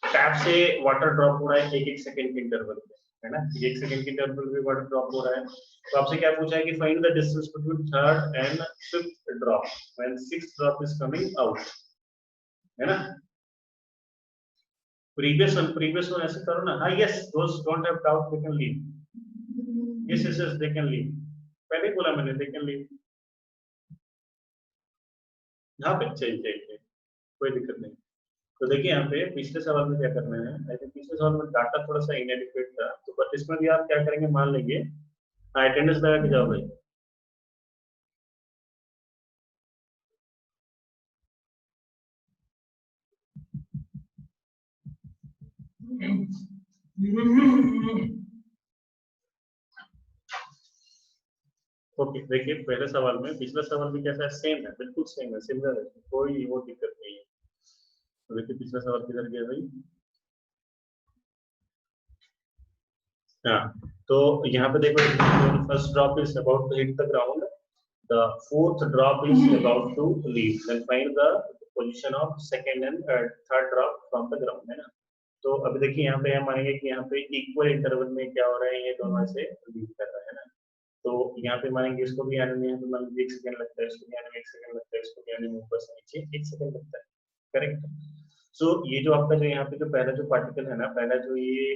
टैप से वाटर ड्रॉप हो रहा है 1-1 सेकंड के इंटरवल पे, है ना? 1 सेकंड के इंटरवल पे वाटर ड्रॉप हो रहा है। तो आपसे क्या पूछा है कि find the distance between third and fifth drop when sixth drop is coming out, है ना? प्रीवियस वन ऐसे करो ना। हाँ, yes, those don't have doubt, they can leave. Yes yes yes, they can leave. पहले ही बोला मैंने, दे कैन लीव। हाँ पे चाहिए, कोई दिक्कत नहीं। तो देखिए, यहाँ पे पिछले सवाल में क्या करना है। आई थिंक पिछले सवाल में डाटा थोड़ा सा इनएडिक्वेट था, तो बट इसमें भी आप क्या करेंगे, मान लेंगे। हाँ, अटेंडेंस लगा के जाओ भाई। ओके, देखिए पहले सवाल में, पिछला सवाल भी कैसा है? सेम है, बिल्कुल सेम है, सिमिलर है, कोई वो दिक्कत नहीं है। तो देखिए पिछला सवाल किधर गया भाई? हाँ, तो यहाँ पे देखो, first drop is about to hit the ground, the fourth drop is about to leave, then find the position of second and third drop from the ground, है ना? तो अभी देखिए यहाँ पे हम मानेंगे कि यहाँ पे इक्वल इंटरवल में क्या हो रहा है, ये दोनों से लीव कर रहा है ना? तो यहाँ पे मानेंगे इसको भी आने में, यहाँ पे मान लीजिए 1 सेकंड लगता है, इसको भी आने में 1 सेकंड लगता है, इसको भी आने में ऊपर से नीचे 1 सेकंड लगता है। करेक्ट। सो ये जो आपका जो यहाँ पे जो पहला जो पार्टिकल है ना, पहला जो ये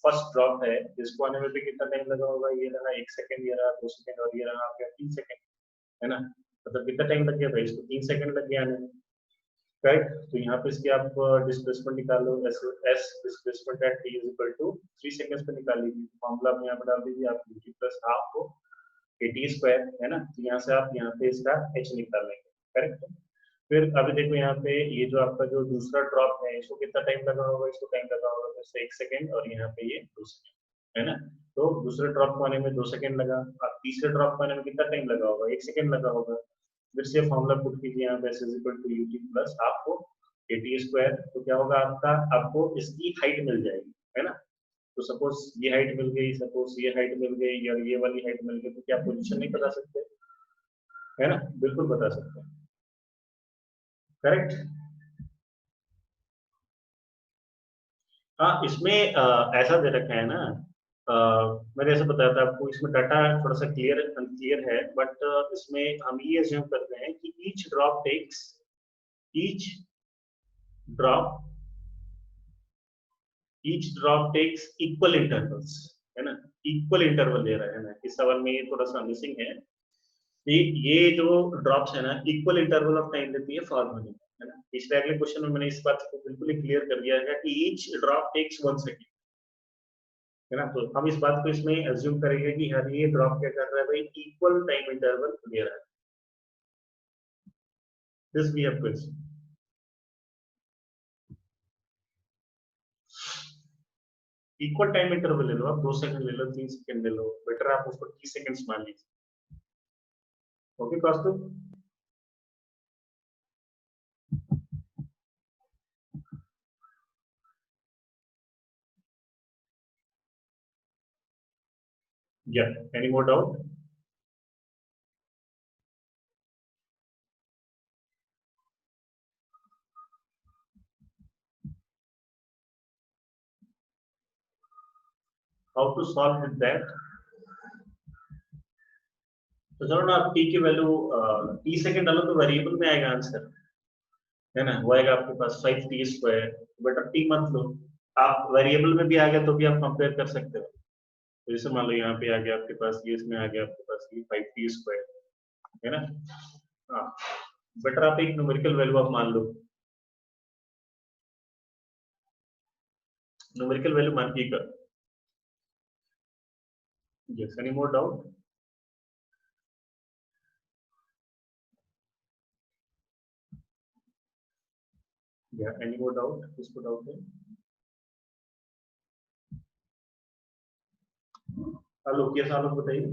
फर्स्ट ड्रॉप है, इसको आने में भी कितना टाइम लगा होगा? ये रहा 1 सेकंड, ये रहा 2 सेकंड, और ये रहा आपका 3 सेकंड, है ना? मतलब कितना टाइम लग गया भाई, इसको 3 सेकंड लग गया आने में, राइट। तो यहाँ पे इसके आप डिस्प्लेसमेंट निकालो, S S displacement at T is equal to 3 seconds पे निकाल लीजिए, फॉर्मूला में यहाँ पे डाल दीजिए आप यूटी प्लस हाफ को एटी स्क्वायर, है ना। तो यहाँ से आप यहाँ पे इसका एच निकाल लेंगे, करेक्ट। फिर अभी देखो यहाँ पे ये जो आपका जो दूसरा ड्रॉप है, इसको कितना टाइम लगा होगा, इसको टाइम लगा होगा जैसे 1 सेकंड, और यहाँ पे ये 2 सेकंड, है ना। तो दूसरे ड्रॉप को आने में 2 सेकंड लगा, अब तीसरे ड्रॉप को आने में कितना टाइम लगा होगा, 1 सेकंड लगा होगा। फिर से फॉर्मूला पुट कीजिए यहाँ पे, is equal to UT plus half को एटी स्क्वायर, तो क्या होगा आपका, आपको इसकी हाइट मिल जाएगी, है ना। तो सपोज ये हाइट मिल गई, सपोज ये हाइट मिल गई, और ये वाली हाइट मिल गई, तो क्या पोजीशन नहीं बता सकते, है ना, बिल्कुल बता सकते हैं, करेक्ट। हाँ, इसमें ऐसा दे रखा है ना, मैंने ऐसा बताया था आपको, इसमें डाटा थोड़ा सा क्लियर अनक्लियर है, बट इसमें हम ये अज्यूम करते हैं कि each drop takes equal intervals, है ना। इक्वल इंटरवल दे रहा है ना, इस सवाल में ये थोड़ा सा मिसिंग है। ये जो ड्रॉप्स है ना, इक्वल इंटरवल ऑफ टाइम देती है फॉर्मूले, है ना। पिछले अगले क्वेश्चन में मैंने इस बात को बिल्कुल ही क्लियर कर दिया है कि ईच ड्रॉप टेक्स 1 सेकंड, है ना। तो हम इस बात को इसमें अज्यूम करेंगे कि हर ये ड्रॉप क्या कर रहा है भाई, इक्वल टाइम इंटरवल दे रहा है, this we have to. Equal time interval ले लो आप, 2 सेकंड ले लो, 3 सेकंड ले लो, बेटर आप उसको 30 सेकंड्स मान लीजिए। ओके कौस्तुभ, या any more doubt? How to solve with that? तो चलो ना, आप टी की वैल्यू 30 सेकंड डालो तो वेरिएबल में आएगा आंसर, है ना। वो आएगा आपके पास 5t स्क्वायर, बट अब टी मत लो, आप वेरिएबल में भी आ गया तो भी आप कंपेयर कर सकते हो। तो जैसे मान लो यहाँ पे आ गया आपके पास ये, इसमें आ गया आपके पास ये 5t स्क्वायर, है ना। हाँ, बेटर आप एक न्यूमेरिकल वैल्यू आप मान लो, न्यूमेरिकल वैल्यू मान के कर। Yes, any more doubt? या एनी मोर डाउट, किसको डाउट है? हेलो, क्या सवाल बताइए।